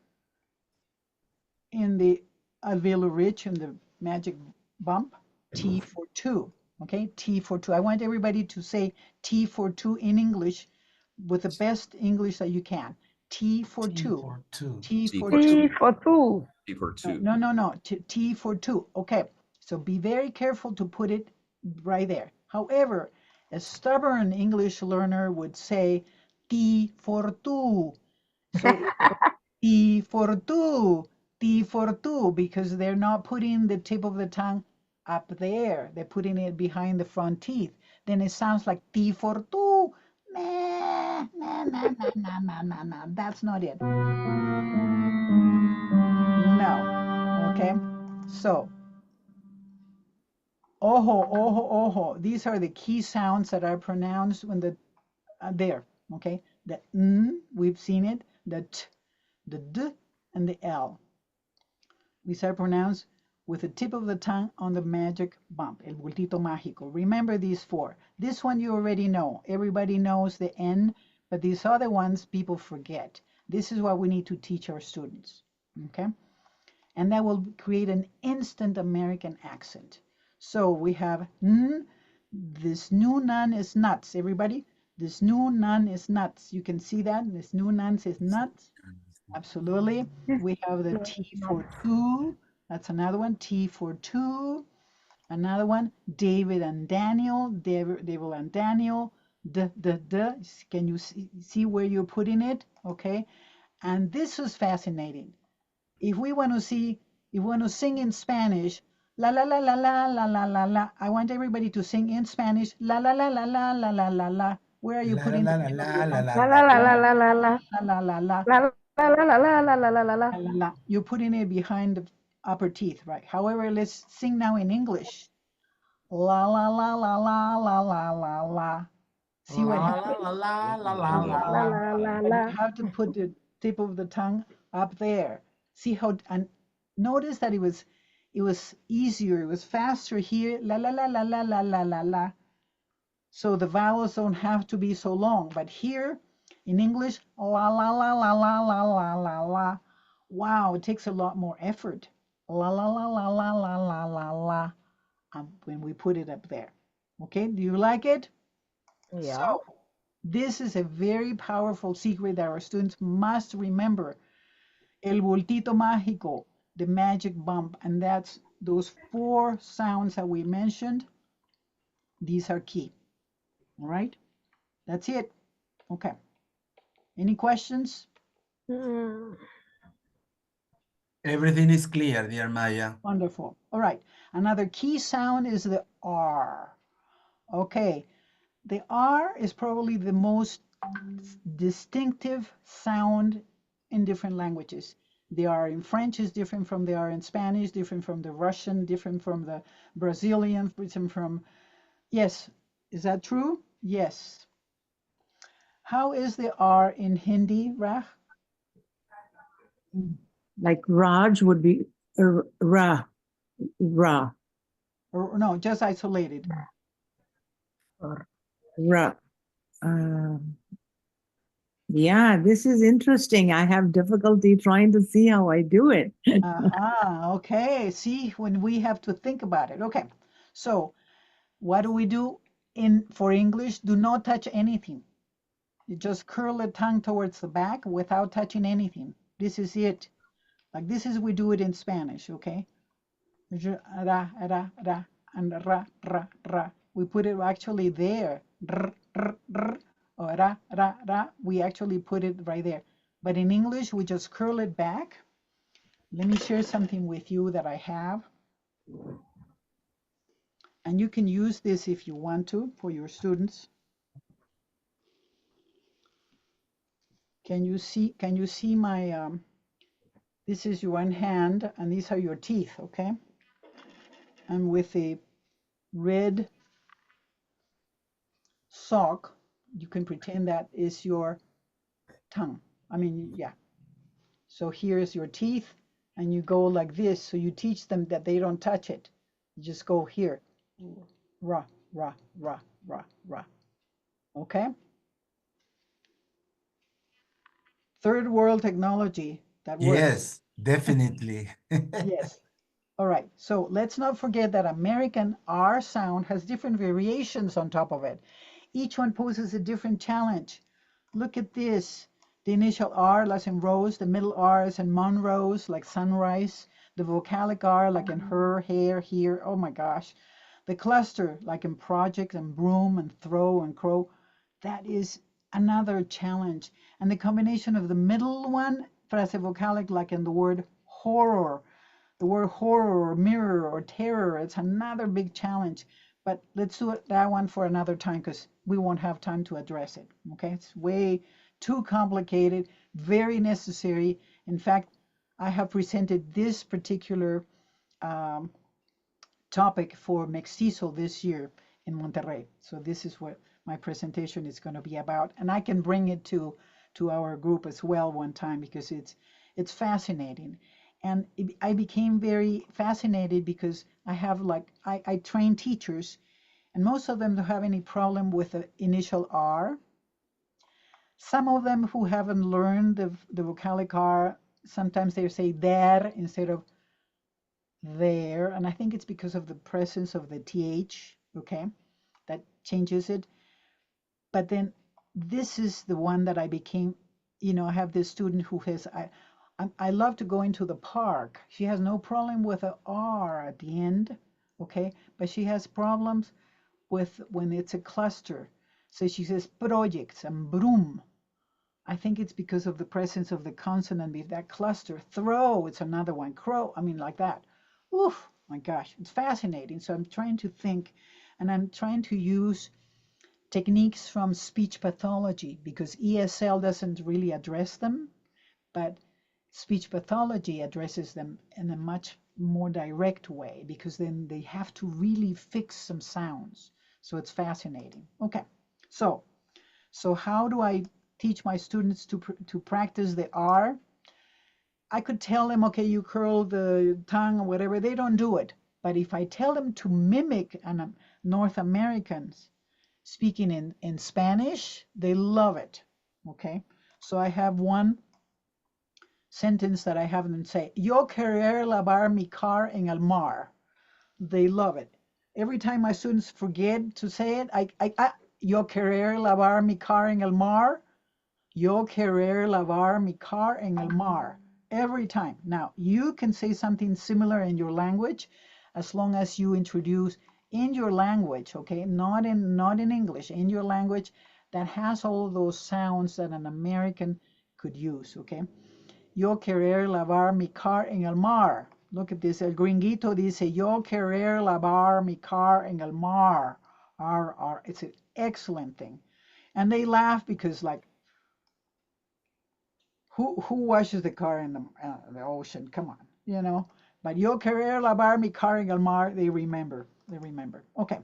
in the alveolar ridge in the magic bump, T for two. Okay, T for two. I want everybody to say T for two in English with the best English that you can. T for two. For two. T for for two. T for two. T for two. No. T for two. Okay. So be very careful to put it right there. However, a stubborn English learner would say T for two. So T for two. T for two, because they're not putting the tip of the tongue up there. They're putting it behind the front teeth. Then it sounds like T for two. Nah. That's not it. No. Okay. So, ojo, ojo, ojo. These are the key sounds that are pronounced when the there. Okay. The n, we've seen it. The t, the d, and the l. These are pronounced with the tip of the tongue on the magic bump, el bultito mágico. Remember these four. This one you already know. Everybody knows the n, but these other ones people forget. This is what we need to teach our students. Okay. And that will create an instant American accent. So we have n, this new nun is nuts. Everybody, this new nun is nuts. You can see that. This new nun is nuts. Absolutely. We have the T for two. That's another one. T for two. Another one, David and Daniel. David and Daniel. Can you see where you're putting it? Okay. And this is fascinating. If we want to sing in Spanish, la la la la la la la la la. I want everybody to sing in Spanish, la la la la la la la la la. Where are you putting la the la la la La la la la la la la. la la la La la la la la la la la la. la la? You're putting it behind the upper teeth, right? However, let's sing now in English. La la la la la la la la la. See what happens? la la la La la la But la. you have to put the tip of the tongue up there. See how, and notice that it was easier, it was faster here, la la la la la la la la la. So the vowels don't have to be so long. But here in English, la la la la la la la la la. Wow, it takes a lot more effort. La la la la la la la la la. When we put it up there. Okay, do you like it? Yeah. So this is a very powerful secret that our students must remember. El bultito mágico, the magic bump, and that's those four sounds that we mentioned. These are key. All right, that's it. Okay. Any questions? Everything is clear, dear Maya. Wonderful. All right. Another key sound is the R. Okay. The R is probably the most distinctive sound in different languages. The R in French is different from the R in Spanish, different from the Russian, different from the Brazilian, different from, yes. Is that true? Yes. How is the R in Hindi, Rah? Like Raj would be Ra, Ra, Or no, just isolated. Ra. Yeah, this is interesting. I have difficulty trying to see how I do it. Okay. See, when we have to think about it. Okay. So what do we do for English? Do not touch anything. You just curl the tongue towards the back without touching anything. This is it. Like this is we do it in Spanish, okay? Ra, ra, ra, and ra, ra, ra. We put it actually there. R, r, r, or ra, ra, ra. We actually put it right there. But in English, we just curl it back. Let me share something with you that I have. And you can use this if you want to for your students. Can you see my, this is your one hand and these are your teeth, okay? And with a red sock, you can pretend that is your tongue. I mean, yeah. So here's your teeth and you go like this. So you teach them that they don't touch it. You just go here. Ra, ra, ra, ra, ra. Okay? Third world technology that works. Yes, definitely. Yes. All right. So let's not forget that American R sound has different variations on top of it. Each one poses a different challenge. Look at this. The initial R, like in rose, the middle R is in Monrose, like sunrise, the vocalic R, like in her, hair, here. Oh my gosh. The cluster, like in project and broom and throw and crow, that is another challenge. And the combination of the middle one, frase vocalic, like in the word horror, the word horror or mirror or terror, it's another big challenge. But let's do that one for another time because we won't have time to address it. Okay, it's way too complicated, very necessary. In fact, I have presented this particular topic for MexTESOL this year in Monterrey. So this is what my presentation is going to be about, and I can bring it to our group as well one time because it's fascinating. And I became very fascinated because I have I train teachers, and most of them don't have any problem with the initial R. Some of them who haven't learned the vocalic R, sometimes they say there instead of there, and I think it's because of the presence of the TH, okay, that changes it. But then this is the one that I became, I have this student who has, I love to go into the park. She has no problem with a R at the end, okay, but she has problems with when it's a cluster. So she says projects and broom. I think it's because of the presence of the consonant with that cluster. Throw, it's another one. Crow, I mean like that. Oof, my gosh, it's fascinating. So I'm trying to think, and I'm trying to use techniques from speech pathology because ESL doesn't really address them, but speech pathology addresses them in a much more direct way because then they have to really fix some sounds. So it's fascinating. Okay, so how do I teach my students to practice the R? I could tell them, okay, you curl the tongue or whatever. They don't do it. But if I tell them to mimic North Americans speaking in Spanish, they love it. Okay, so I have one sentence that I have them say, yo querer lavar mi car en el mar. They love it. Every time my students forget to say it, yo querer lavar mi car en el mar. Yo querer lavar mi car en el mar. Every time. Now, you can say something similar in your language as long as you introduce in your language, okay? Not in English, in your language that has all of those sounds that an American could use, okay? Yo querer lavar mi car en el mar. Look at this. El gringuito dice, yo querer lavar mi car en el mar. It's an excellent thing. And they laugh because like, who washes the car in the ocean? Come on, But yo querer lavar mi car en el mar, they remember. Okay,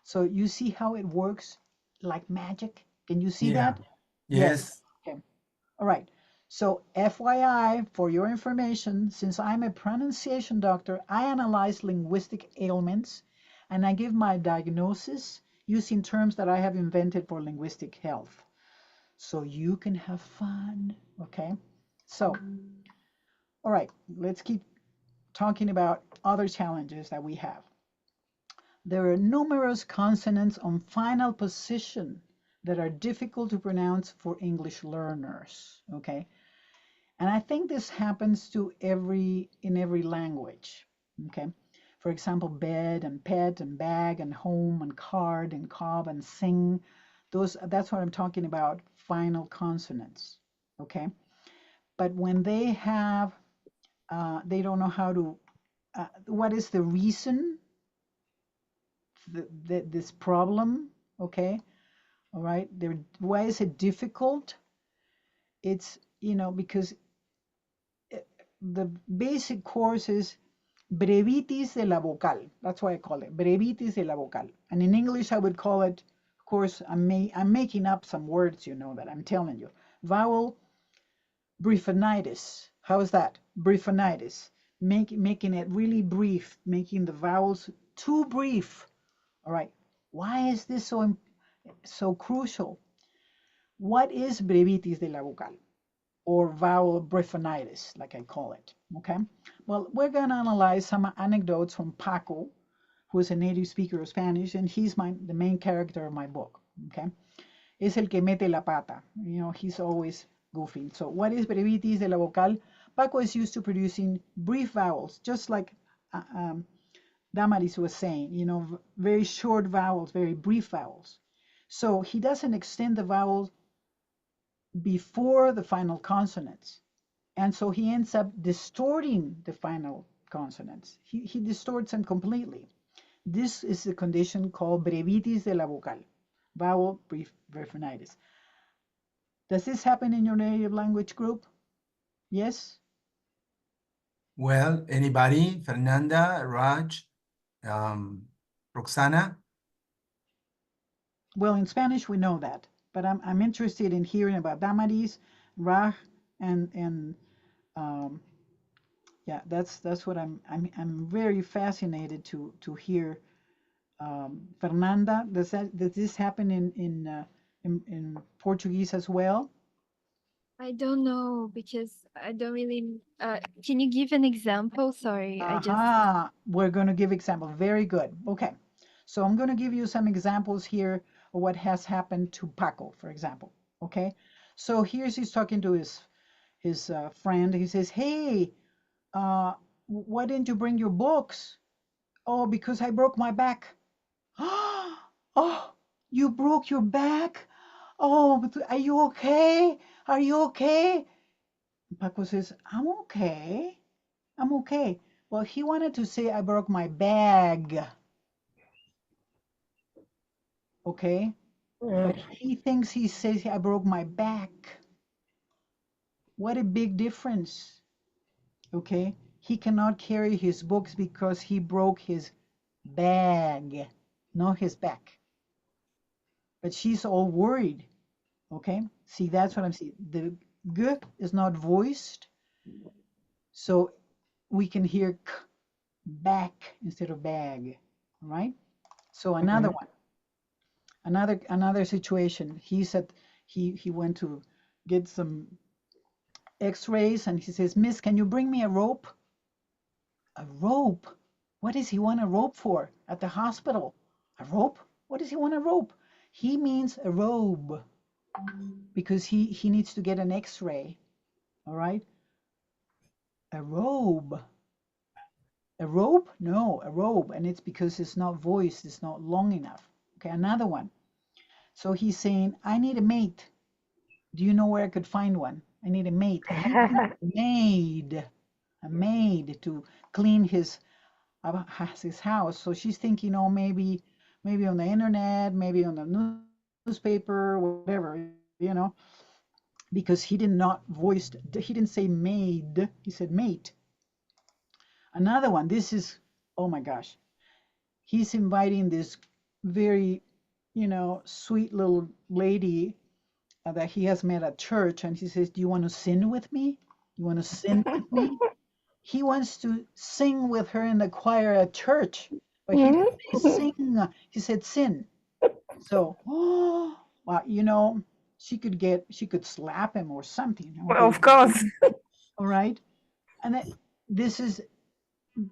so you see how it works like magic? Can you see that? Yes. Okay. All right. So FYI, for your information, since I'm a pronunciation doctor, I analyze linguistic ailments and I give my diagnosis using terms that I have invented for linguistic health. So you can have fun, okay? So, all right, let's keep talking about other challenges that we have. There are numerous consonants on final position that are difficult to pronounce for English learners, okay? And I think this happens to in every language, okay? For example, bed and pet and bag and home and card and cob and sing. That's what I'm talking about, final consonants, okay? But when they have, they don't know how to, what is the reason this problem, okay? All right, why is it difficult? It's, because the basic course is brevitis de la vocal. That's why I call it brevitis de la vocal. And in English, I would call it, of course, I'm making up some words, that I'm telling you. Vowel briefinitis. How is that? Briefinitis. Making it really brief, making the vowels too brief. All right. Why is this so crucial? What is brevitis de la vocal, or vowel briefinitis, like I call it? Okay. Well, we're going to analyze some anecdotes from Paco, who is a native speaker of Spanish, and he's the main character of my book. Okay. Es el que mete la pata. He's always goofing. So what is brevitis de la vocal? Paco is used to producing brief vowels, just like Damaris was saying, very short vowels, very brief vowels. So he doesn't extend the vowels before the final consonants. And so he ends up distorting the final consonants. He distorts them completely. This is the condition called brevitis de la vocal, vowel briefinitis. Does this happen in your native language group? Yes? Well, anybody? Fernanda, Raj, Roxana? Well, in Spanish, we know that, but I'm interested in hearing about Damaris, Raj, and yeah, that's what I'm very fascinated to hear. Fernanda, does this happen in Portuguese as well? I don't know because I don't really. Can you give an example? Sorry, We're going to give example. Very good. Okay, so I'm going to give you some examples here of what has happened to Paco, for example. Okay, so he's talking to his friend. He says, "Hey, why didn't you bring your books?" "Oh, because I broke my back." "Oh, you broke your back? Oh, but are you okay? Are you okay?" Paco says, "I'm okay. I'm okay." Well, he wanted to say, "I broke my bag." Okay? But he thinks he says, "I broke my back." What a big difference. Okay? He cannot carry his books because he broke his bag, not his back. But she's all worried. Okay? See, that's what I'm saying. The g is not voiced. So we can hear k, back, instead of bag. All right? So another one. Another situation. He said he went to get some x-rays and he says, "Miss, can you bring me a rope?" A rope? What does he want a rope for at the hospital? A rope? What does he want a rope? He means a robe, because he needs to get an x-ray. All right? A robe. A rope? No, a robe. And it's because it's not voiced, it's not long enough. Okay, another one. So he's saying, "I need a mate. Do you know where I could find one? I need a mate." He needs a maid to clean his house. So she's thinking, oh, maybe on the internet, maybe on the newspaper, whatever, because he didn't say maid, he said mate. Another one, this is, oh my gosh, he's inviting this very, sweet little lady that he has met at church, and he says, "Do you want to sin with me? You want to sin with me?" He wants to sing with her in the choir at church, but he didn't say sing. He said sin. So, oh, well, you know, she could slap him or something. Well, of course. All right. And this is,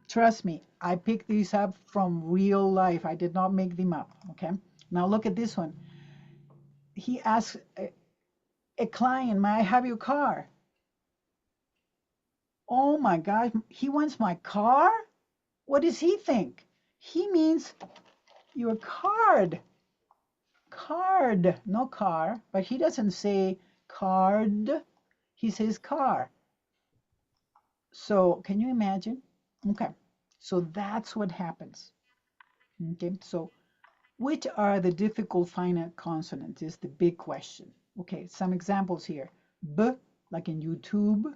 trust me, I picked these up from real life. I did not make them up. Okay. Now look at this one. He asks a client, "May I have your car?" Oh my gosh, he wants my car? What does he think? He means your card. Card, no car, but he doesn't say card. He says car. So can you imagine? Okay, so that's what happens. Okay, so which are the difficult final consonants is the big question. Okay, some examples here. B, like in YouTube.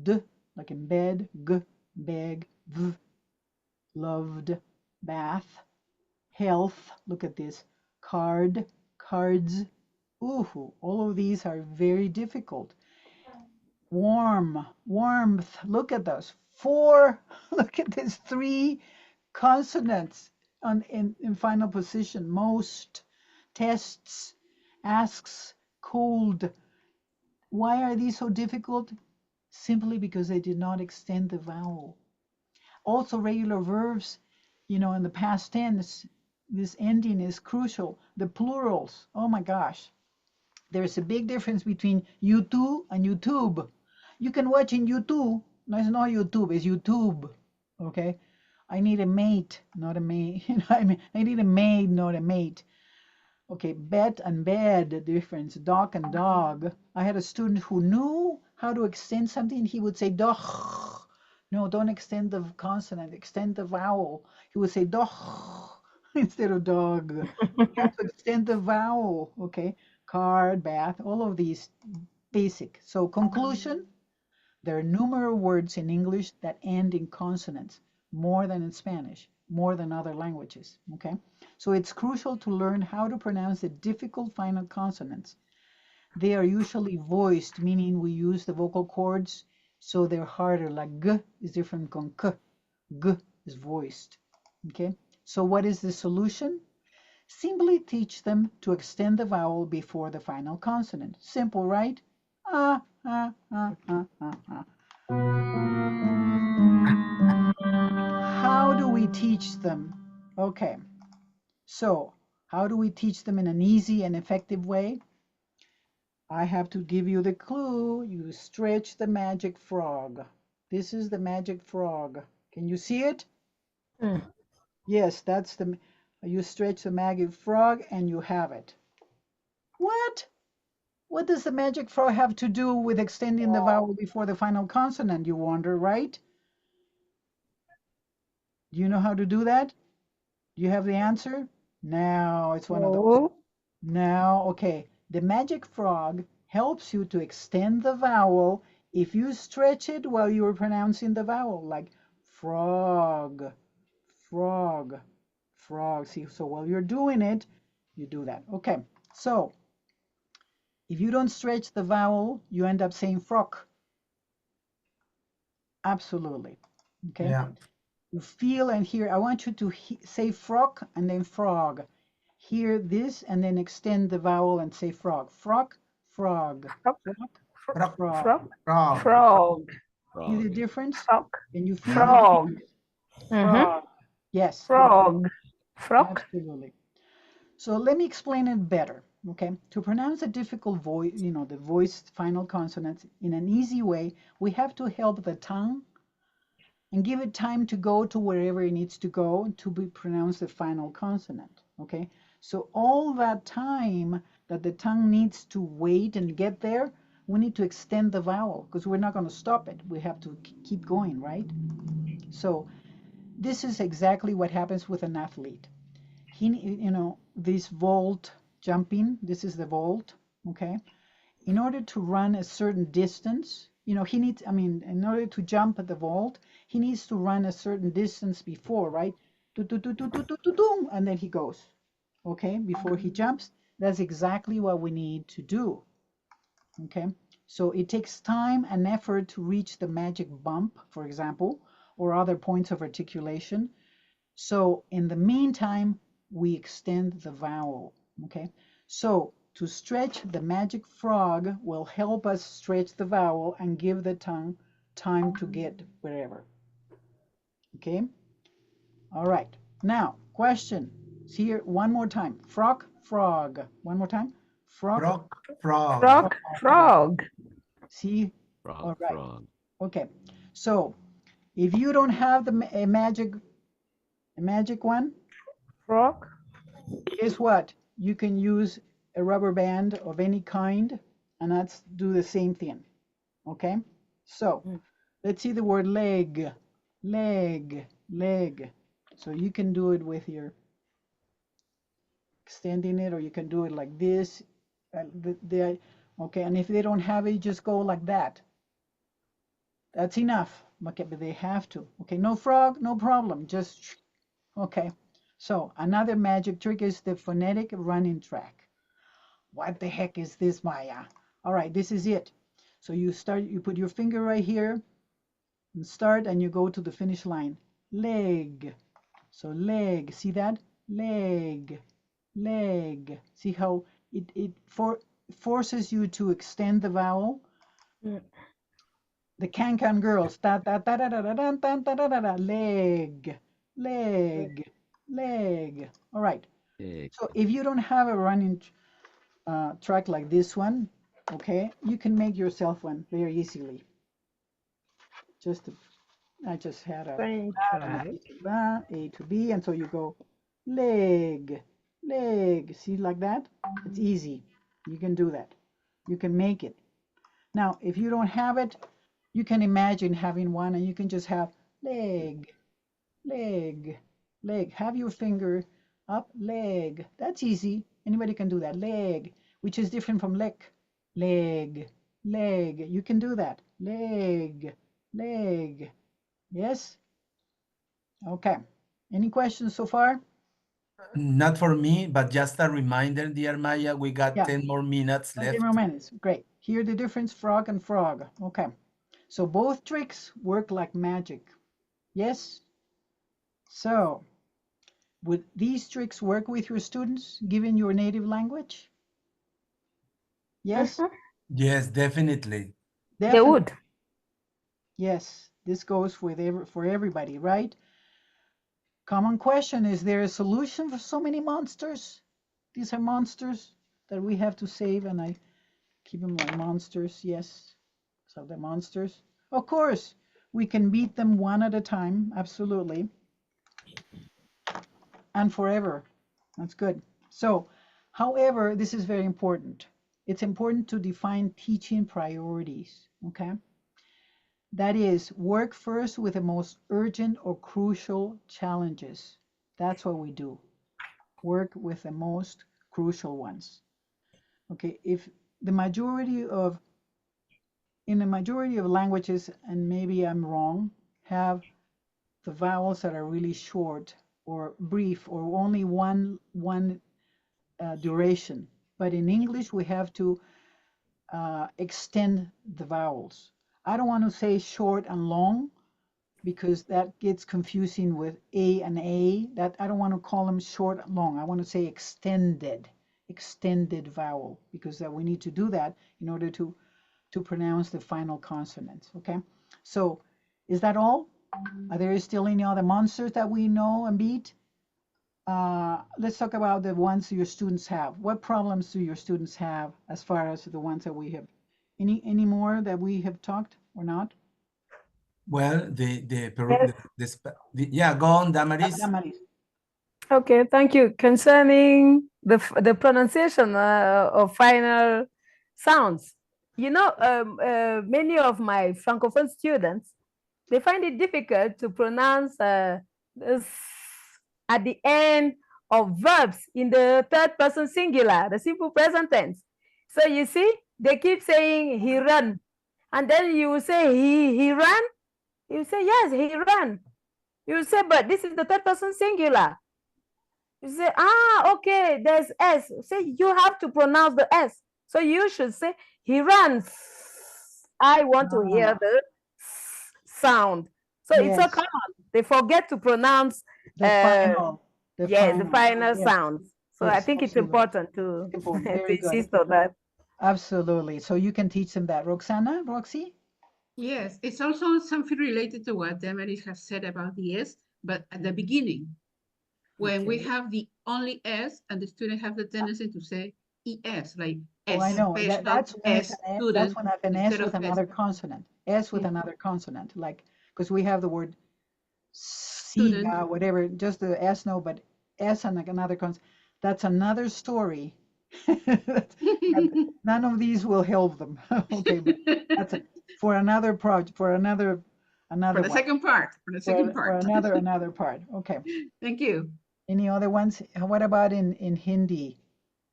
D, like in bed. G, beg. V, loved. Bath. Health, look at this. Card, cards. Ooh, all of these are very difficult. Warm, warmth, look at those. 4, look at this, 3 consonants in final position. Most, tests, asks, cold. Why are these so difficult? Simply because they did not extend the vowel. Also, regular verbs, you know, in the past tense, this ending is crucial. The plurals, oh my gosh. There's a big difference between YouTube and YouTube. You can watch in YouTube. No, it's not YouTube, it's YouTube. Okay? I need a mate, not a maid. You know, I mean, I need a maid, not a mate. Okay, bed and bed, the difference. Dog and dog. I had a student who knew how to extend something. He would say dog. No, don't extend the consonant, extend the vowel. He would say dog instead of dog. You have to extend the vowel, okay? Card, bath, all of these basic. So conclusion, there are numerous words in English that end in consonants, more than in Spanish, more than other languages, okay? So it's crucial to learn how to pronounce the difficult final consonants. They are usually voiced, meaning we use the vocal cords, so they're harder, like G is different from K. G is voiced, okay? So what is the solution? Simply teach them to extend the vowel before the final consonant. Simple, right? Ah, ah, ah, ah, ah, ah. How do we teach them? Okay, so how do we teach them in an easy and effective way? I have to give you the clue. You stretch the magic frog. This is the magic frog. Can you see it? Yes, that's the, you stretch the magic frog and you have it. What? What does the magic frog have to do with extending the vowel before the final consonant, you wonder, right? Do you know how to do that? Do you have the answer? No, it's one of those. No, okay. The magic frog helps you to extend the vowel if you stretch it while you're pronouncing the vowel, like frog, frog, frog. See, so while you're doing it, you do that. Okay, so if you don't stretch the vowel, you end up saying frog. Absolutely. Okay. Yeah. You feel and hear. I want you to say frog and then frog. Hear this and then extend the vowel and say frog. Frog, frog. Frog. Frog. Frog. Frog. See the difference? Frog. Can you feel Frog. the difference? Frog. Yes. Frog. Frog. Absolutely. So let me explain it better. Okay. To pronounce a difficult voice, you know, the voiced final consonants in an easy way, we have to help the tongue and give it time to go to wherever it needs to go to be pronounced the final consonant, okay? So all that time that the tongue needs to wait and get there, we need to extend the vowel because we're not going to stop it. We have to keep going, right? So this is exactly what happens with an athlete. He, you know, this vault jumping, this is the vault, okay? In order to run a certain distance, you know, he needs, I mean, in order to jump at the vault, he needs to run a certain distance before, right? And then he goes, okay? Before he jumps, that's exactly what we need to do. Okay, so it takes time and effort to reach the magic bump, for example, or other points of articulation. So in the meantime, we extend the vowel. Okay, so to stretch, the magic frog will help us stretch the vowel and give the tongue time to get wherever. Okay, all right. Now, question. See here one more time. Frog, frog. One more time. Frog, Frog, frog. Frog, frog. see? Frog, All right. frog. Okay, so if you don't have the a magic one, Frog. guess what? You can use a rubber band of any kind, and that's do the same thing. Okay, so let's see the word leg, leg, leg. So you can do it with your extending it, or you can do it like this. Okay, and if they don't have it, just go like that. That's enough. Okay, but they have to. Okay, no frog, no problem. Just, okay. So another magic trick is the phonetic running track. What the heck is this, Maya? All right, this is it. So you start, you put your finger right here and start, and you go to the finish line. Leg. So leg, see that? Leg, leg. See how it forces you to extend the vowel? The can-can girls, da da da da da da da da da da da, leg, leg, leg. All right. So if you don't have a running track like this one, okay, you can make yourself one very easily. I just had a A to B, and so you go leg, leg. See, like that? It's easy. You can do that. You can make it. Now, if you don't have it, you can imagine having one, and you can just have leg, leg, leg. Have your finger up, leg. That's easy. Anybody can do that. Leg, which is different from leg. Leg, leg. You can do that. Leg, leg. Yes? Okay. Any questions so far? Not for me, but just a reminder, dear Maya, we got 10 more minutes left. 10 more minutes. Great. Hear the difference, frog and frog. Okay. So both tricks work like magic. Yes? So, would these tricks work with your students, given your native language? Yes? Yes, definitely. They would. Yes, this goes for everybody, right? Common question, is there a solution for so many monsters? These are monsters that we have to save, and I keep them like monsters, yes. So they're monsters. Of course, we can beat them one at a time, absolutely. And forever. That's good. So, however, this is very important. It's important to define teaching priorities, okay? That is, work first with the most urgent or crucial challenges. That's what we do. Work with the most crucial ones. Okay, if the majority of, in the majority of languages, and maybe I'm wrong, have the vowels that are really short or brief or only one duration. But in English, we have to extend the vowels. I don't want to say short and long because that gets confusing with A and A. That I don't want to call them short and long. I want to say extended vowel, because that we need to do that in order to pronounce the final consonants. Okay, so is that all? Are there still any other monsters that we know and beat? Let's talk about the ones your students have. What problems do your students have as far as the ones that we have? Any more that we have talked or not? Well, yeah, go on, Damaris. Okay, thank you. Concerning the pronunciation of final sounds, you know, many of my Francophone students, they find it difficult to pronounce this at the end of verbs in the third person singular, the simple present tense. So you see, they keep saying he run, and then you say he ran. You say yes, he ran. You say, but this is the third person singular. You say, okay, there's S. Say you have to pronounce the S. So you should say he runs. I want to hear the sound. So it's so Yes. common. They forget to pronounce The final. the final Yes. sounds. So I Yes, think it's absolutely. important to, Simple. to Very good. insist on that. Absolutely. So you can teach them that. Roxy? Yes, it's also something related to what Damaris has said about the S, but at the beginning, when we Okay. have the only S and the student have the tendency to say ES, like Oh, I know. special That's when it's S an, that's student when it's an S instead with of S. another consonant. S with Yeah. another consonant. Like, because we have the word Student. siga, whatever, just the S, no, but S and like another consonant. That's another story. And none of these will help them. Okay, but that's for another project, for another For one. the second part. For the second For part. another part. Okay. Thank you. Any other ones? What about in Hindi?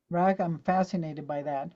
Rag, I'm fascinated by that.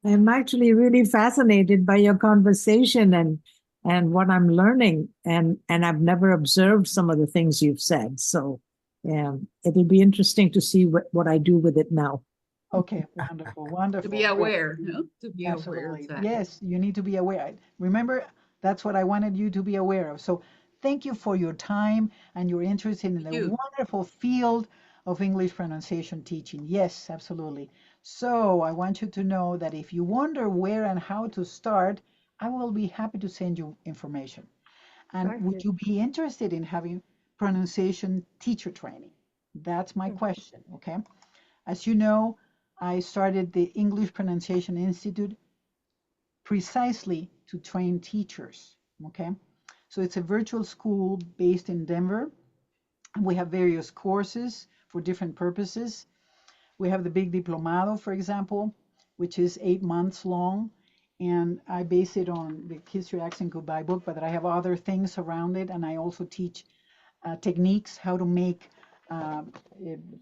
I'm actually really fascinated by your conversation and what I'm learning, and I've never observed some of the things you've said. So yeah, it'll be interesting to see what I do with it now. Okay, wonderful, wonderful. To be aware, no? To be aware of Absolutely. that. Yes, you need to be aware. Remember, that's what I wanted you to be aware of. So thank you for your time and your interest in the you. wonderful field of English pronunciation teaching. Yes, absolutely. So I want you to know that if you wonder where and how to start, I will be happy to send you information. And Thank would you be interested in having pronunciation teacher training? That's my question, okay? As you know, I started the English Pronunciation Institute precisely to train teachers, okay? So it's a virtual school based in Denver. We have various courses for different purposes. We have the Big Diplomado, for example, which is 8 months long. And I base it on the Kiss Your Accent Goodbye book, but I have other things around it. And I also teach techniques, how to make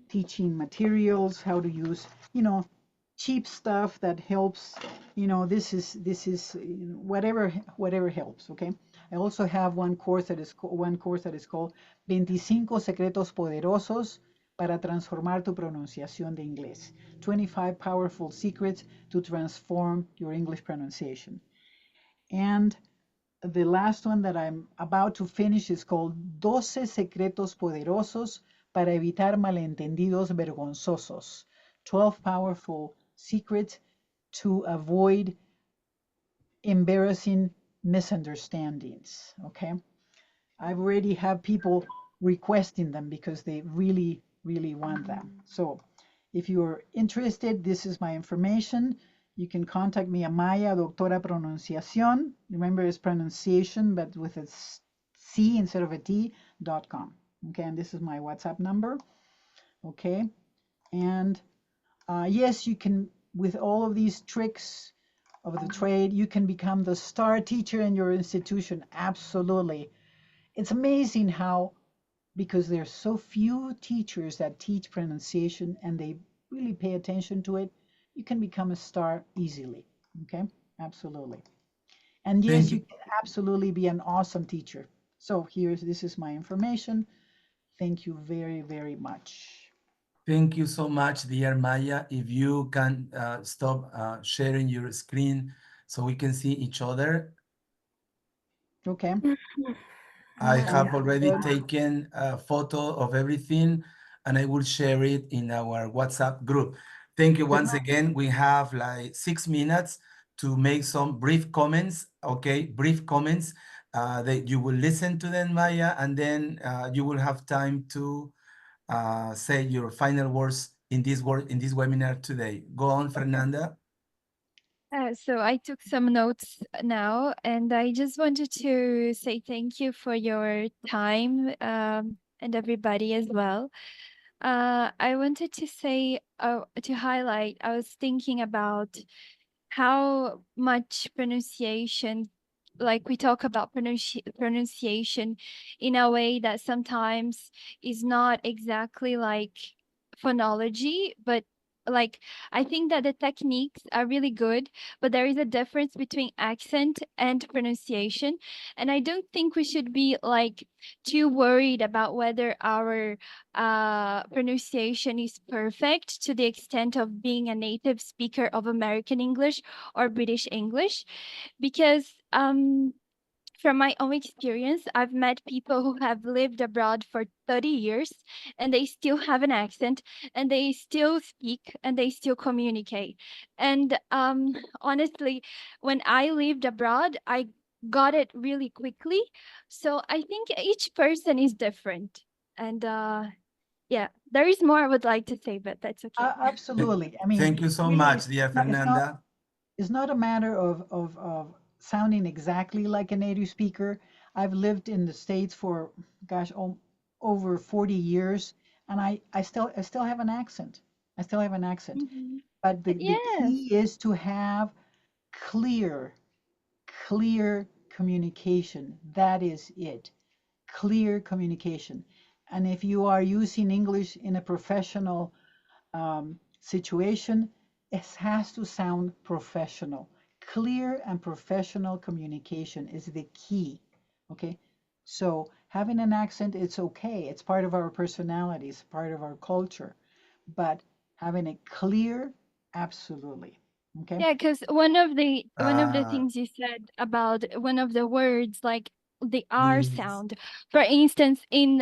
teaching materials, how to use, cheap stuff that helps. This is whatever helps. Okay. I also have one course that is called 25 secretos poderosos para transformar tu pronunciación de inglés. 25 powerful secrets to transform your English pronunciation. And the last one that I'm about to finish is called 12 secretos poderosos para evitar malentendidos vergonzosos. 12 powerful secrets to avoid embarrassing misunderstandings. Okay. I've already have people requesting them because they really, really want them. So if you're interested, this is my information. You can contact me at Maya Doctora Pronunciación. Remember, it's pronunciation, but with a C instead of a T.com. Okay, and this is my WhatsApp number. Okay, and yes, you can, with all of these tricks of the trade, you can become the star teacher in your institution. Absolutely. It's amazing how, because there's so few teachers that teach pronunciation and they really pay attention to it, you can become a star easily. Okay, absolutely. And yes, you can absolutely be an awesome teacher. So this is my information. Thank you very, very much. Thank you so much, dear Maya. If you can stop sharing your screen so we can see each other. Okay. I have already taken a photo of everything and I will share it in our WhatsApp group. Thank you once again. We have like 6 minutes to make some brief comments, okay? Brief comments that you will listen to them, Maya, and then you will have time to say your final words in this webinar today. Go on, Fernanda. So I took some notes now, and I just wanted to say thank you for your time, and everybody as well. I wanted to say, to highlight, I was thinking about how much pronunciation, like we talk about pronunciation in a way that sometimes is not exactly like phonology, but like, I think that the techniques are really good, but there is a difference between accent and pronunciation. And I don't think we should be like too worried about whether our pronunciation is perfect to the extent of being a native speaker of American English or British English, because from my own experience, I've met people who have lived abroad for 30 years and they still have an accent and they still speak and they still communicate. And honestly, when I lived abroad, I got it really quickly. So I think each person is different. And yeah, there is more I would like to say, but that's okay. Absolutely. I mean, Thank you so really, much, dear Fernanda. it's not a matter of sounding exactly like a native speaker. I've lived in the States for, gosh, over 40 years, and I still have an accent. I still have an accent. Mhm. But the Yes. key is to have clear communication. That is it. Clear communication. And if you are using English in a professional situation, it has to sound professional. Clear and professional communication is the key. Okay. So having an accent, it's okay. It's part of our personality, it's part of our culture. But having it clear, absolutely. Okay. Yeah, because one of the Uh, things you said about one of the words, like the R please. sound, for instance, in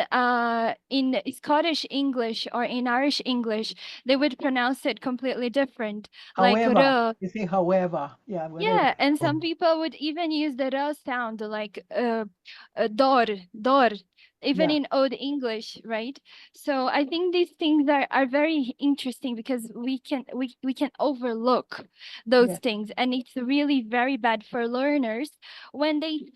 Scottish English or in Irish English, they would pronounce it completely different, like However, r. you say however, yeah, whatever. Yeah, and some Oh, people would even use the r sound, like dor, even Yeah, in Old English, right? So I think these things are very interesting because we can overlook those yeah. things, and it's really very bad for learners when they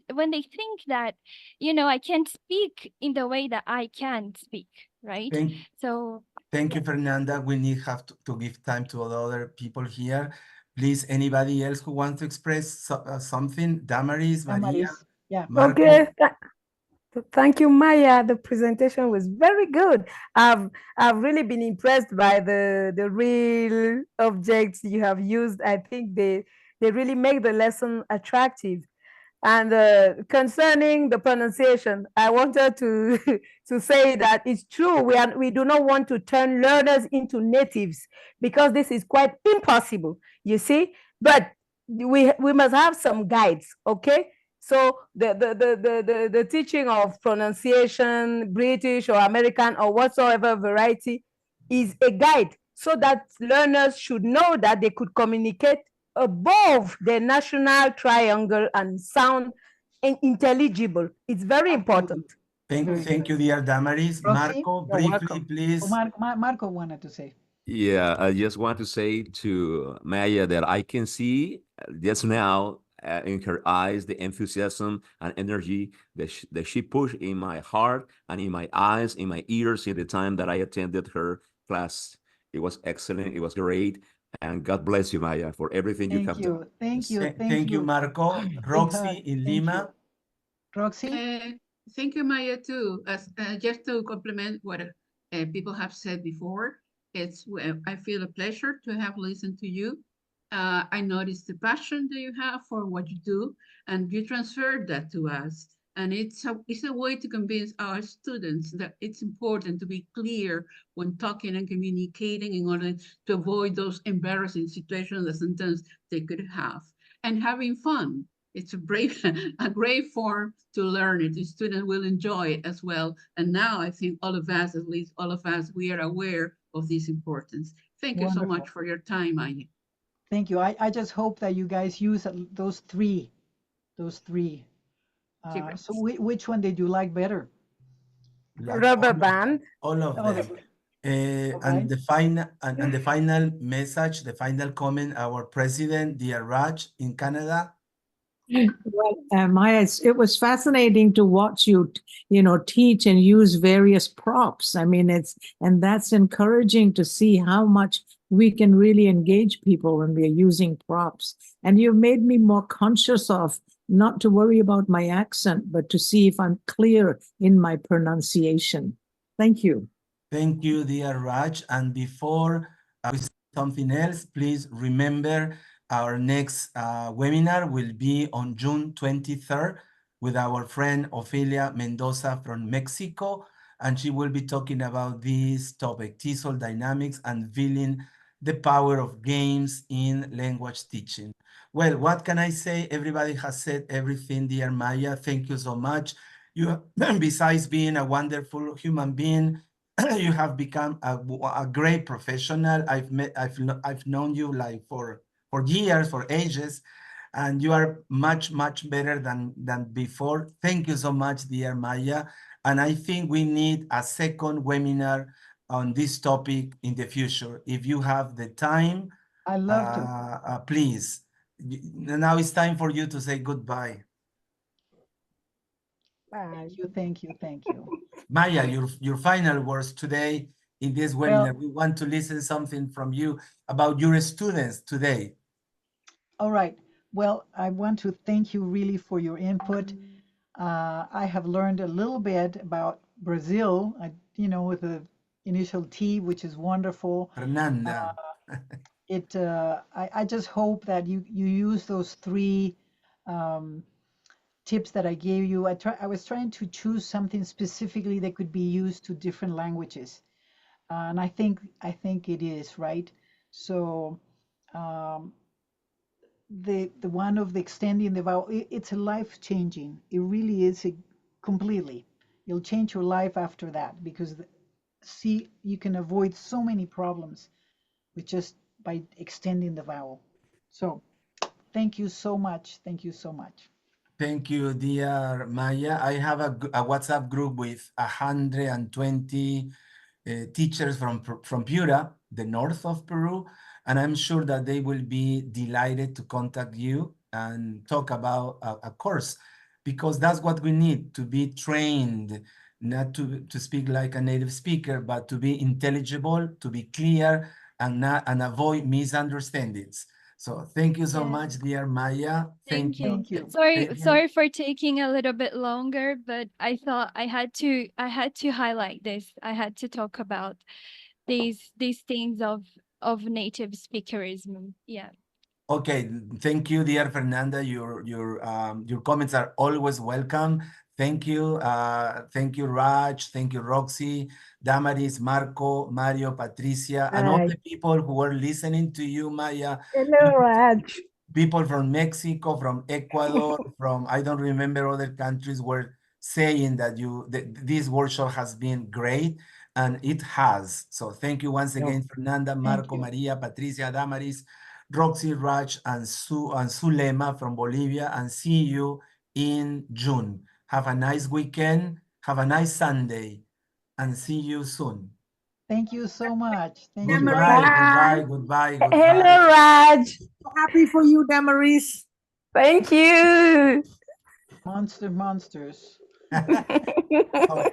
think that, I can't speak in the way that I can speak, right? thank, So thank yeah. you, Fernanda. We need have to give time to all other people here. Please, anybody else who wants to express something? Damaris, Maria, Damaris, yeah. Marco. Okay. Thank you, Maya. The presentation was very good. I've really been impressed by the real objects you have used. I think they really make the lesson attractive. And concerning the pronunciation, I wanted to to say that it's true. We do not want to turn learners into natives because this is quite impossible. You see, but we must have some guides. Okay. So the teaching of pronunciation, British or American or whatsoever variety, is a guide so that learners should know that they could communicate above the national triangle and sound intelligible. It's very important. Thank you, dear Damaris. Roxy? Marco, You're briefly, welcome. please. Marco wanted to say. Yeah, I just want to say to Maya that I can see just now in her eyes the enthusiasm and energy that she pushed in my heart and in my eyes, in my ears, in the time that I attended her class. It was excellent. It was great. And God bless you, Maya, for everything you Thank have done. you. Thank you. Thank Thank you, you. Marco. Big Roxy hug. in Thank you. Lima. Roxy? Thank you, Maya, too. As just to complement what people have said before, I feel a pleasure to have listened to you. I noticed the passion that you have for what you do, and you transferred that to us. And it's a way to convince our students that it's important to be clear when talking and communicating in order to avoid those embarrassing situations that sometimes they could have. And having fun. It's a great form to learn it. The student will enjoy it as well. And now I think all of us, at least all of us, we are aware of this importance. Thank you so Wonderful. much for your time, Aya. Thank you. I just hope that you guys use those three. Correct. So which one did you like better? Like Rubber band. all of Oh, them. okay. And the final message, the final comment, our president, dear Raj in Canada. Well, Maya, it was fascinating to watch you, teach and use various props. I mean, and that's encouraging to see how much we can really engage people when we're using props. And you've made me more conscious of not to worry about my accent, but to see if I'm clear in my pronunciation. Thank you. Thank you, dear Raj. And before we something else, please remember our next webinar will be on June 23rd with our friend Ofelia Mendoza from Mexico, and she will be talking about this topic, TESOL dynamics, and feeling the power of games in language teaching. Well, what can I say? Everybody has said everything, dear Maya. Thank you so much. You, besides being a wonderful human being, you have become a great professional. I've known you like for years, for ages, and you are much better than before. Thank you so much, dear Maya. And I think we need a second webinar on this topic in the future. If you have the time, I love to. please. Now it's time for you to say goodbye. Bye. Thank you. Maya, your final words today in this webinar. We want to listen something from you about your students today. All right. Well, I want to thank you really for your input. I have learned a little bit about Brazil, with the initial T, which is wonderful. Fernanda. I just hope that you use those 3 tips that I gave you. I was trying to choose something specifically that could be used to different languages, and I think it is right. So the one of the extending the vowel, it's a life changing. It really is completely. You'll change your life after that, because see, you can avoid so many problems with just by extending the vowel. So thank you so much. Thank you so much. Thank you, dear Maya. I have a WhatsApp group with 120 teachers from Piura, the north of Peru, and I'm sure that they will be delighted to contact you and talk about a course, because that's what we need, to be trained, not to speak like a native speaker, but to be intelligible, to be clear, and avoid misunderstandings. So thank you so much, dear Maya. Thank you. Thank you. Sorry for taking a little bit longer, but I thought I had to highlight this. I had to talk about these things of native speakerism. Yeah. Okay, thank you, dear Fernanda. Your comments are always welcome. Thank you, Raj. Thank you, Roxy, Damaris, Marco, Mario, Patricia, and all the people who are listening to you, Maya. Hello, Raj. People from Mexico, from Ecuador, from I don't remember other countries were saying that this workshop has been great, and it has. So thank you once again, Fernanda, Marco, Maria, Patricia, Damaris, Roxy, Raj, and Zulema from Bolivia, and see you in June. Have a nice weekend. Have a nice Sunday, and see you soon. Thank you so much. Thank you. Goodbye. Hello, Raj. Happy for you, Damaris. Thank you. Monsters. Okay.